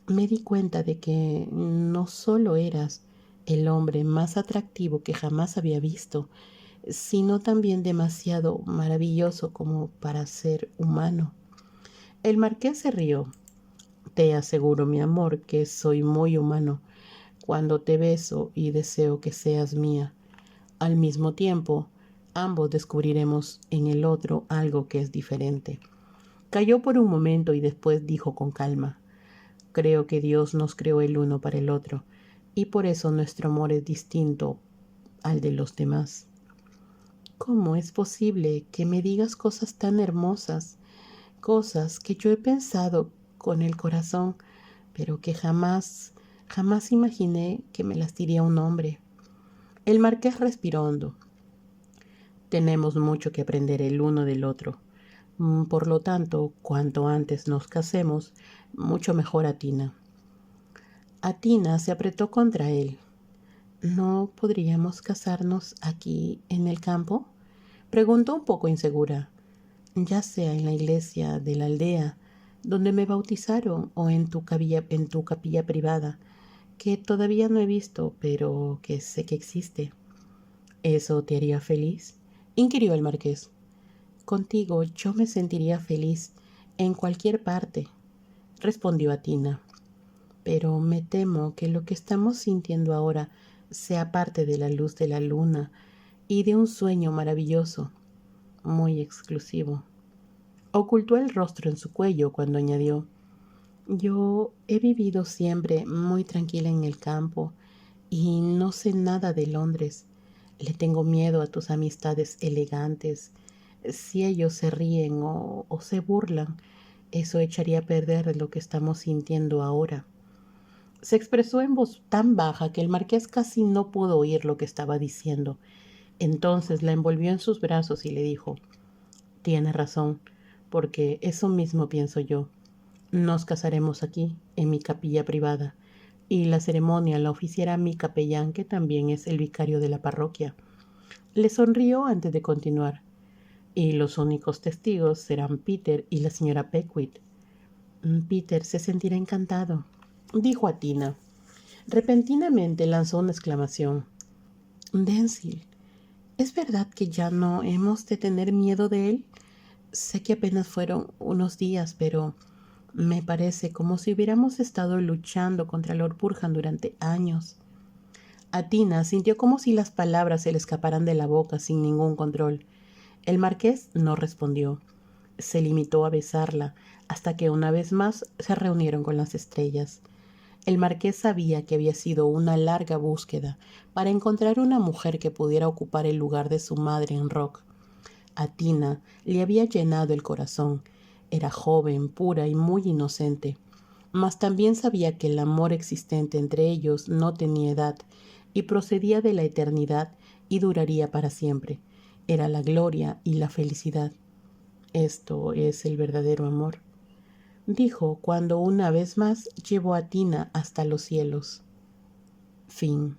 me di cuenta de que no solo eras el hombre más atractivo que jamás había visto, sino también demasiado maravilloso como para ser humano. El marqués se rió. Te aseguro, mi amor, que soy muy humano cuando te beso y deseo que seas mía. Al mismo tiempo, ambos descubriremos en el otro algo que es diferente. Calló por un momento y después dijo con calma: creo que Dios nos creó el uno para el otro, y por eso nuestro amor es distinto al de los demás. ¿Cómo es posible que me digas cosas tan hermosas, cosas que yo he pensado con el corazón, pero que jamás imaginé que me las diría un hombre? El marqués respiró hondo. Tenemos mucho que aprender el uno del otro. Por lo tanto, cuanto antes nos casemos, mucho mejor, Atina. Atina se apretó contra él. ¿No podríamos casarnos aquí en el campo? Preguntó un poco insegura. Ya sea en la iglesia de la aldea, donde me bautizaron, o en tu capilla privada, que todavía no he visto, pero que sé que existe. ¿Eso te haría feliz?, inquirió el marqués. Contigo yo me sentiría feliz en cualquier parte, respondió Atina. Pero me temo que lo que estamos sintiendo ahora sea parte de la luz de la luna y de un sueño maravilloso, muy exclusivo. Ocultó el rostro en su cuello cuando añadió: yo he vivido siempre muy tranquila en el campo y no sé nada de Londres. Le tengo miedo a tus amistades elegantes. Si ellos se ríen o se burlan, eso echaría a perder lo que estamos sintiendo ahora. Se expresó en voz tan baja que el marqués casi no pudo oír lo que estaba diciendo. Entonces la envolvió en sus brazos y le dijo: tiene razón, porque eso mismo pienso yo. Nos casaremos aquí, en mi capilla privada, y la ceremonia la oficiará mi capellán, que también es el vicario de la parroquia. Le sonrió antes de continuar. Y los únicos testigos serán Peter y la señora Beckwith. Peter se sentirá encantado, dijo a Tina. Repentinamente lanzó una exclamación. Denzil, ¿es verdad que ya no hemos de tener miedo de él? Sé que apenas fueron unos días, pero me parece como si hubiéramos estado luchando contra Lord Burhan durante años. Atina sintió como si las palabras se le escaparan de la boca sin ningún control. El marqués no respondió. Se limitó a besarla hasta que una vez más se reunieron con las estrellas. El marqués sabía que había sido una larga búsqueda para encontrar una mujer que pudiera ocupar el lugar de su madre en Rock. A Tina le había llenado el corazón. Era joven, pura y muy inocente. Mas también sabía que el amor existente entre ellos no tenía edad y procedía de la eternidad y duraría para siempre. Era la gloria y la felicidad. Esto es el verdadero amor, dijo cuando una vez más llevó a Tina hasta los cielos. Fin.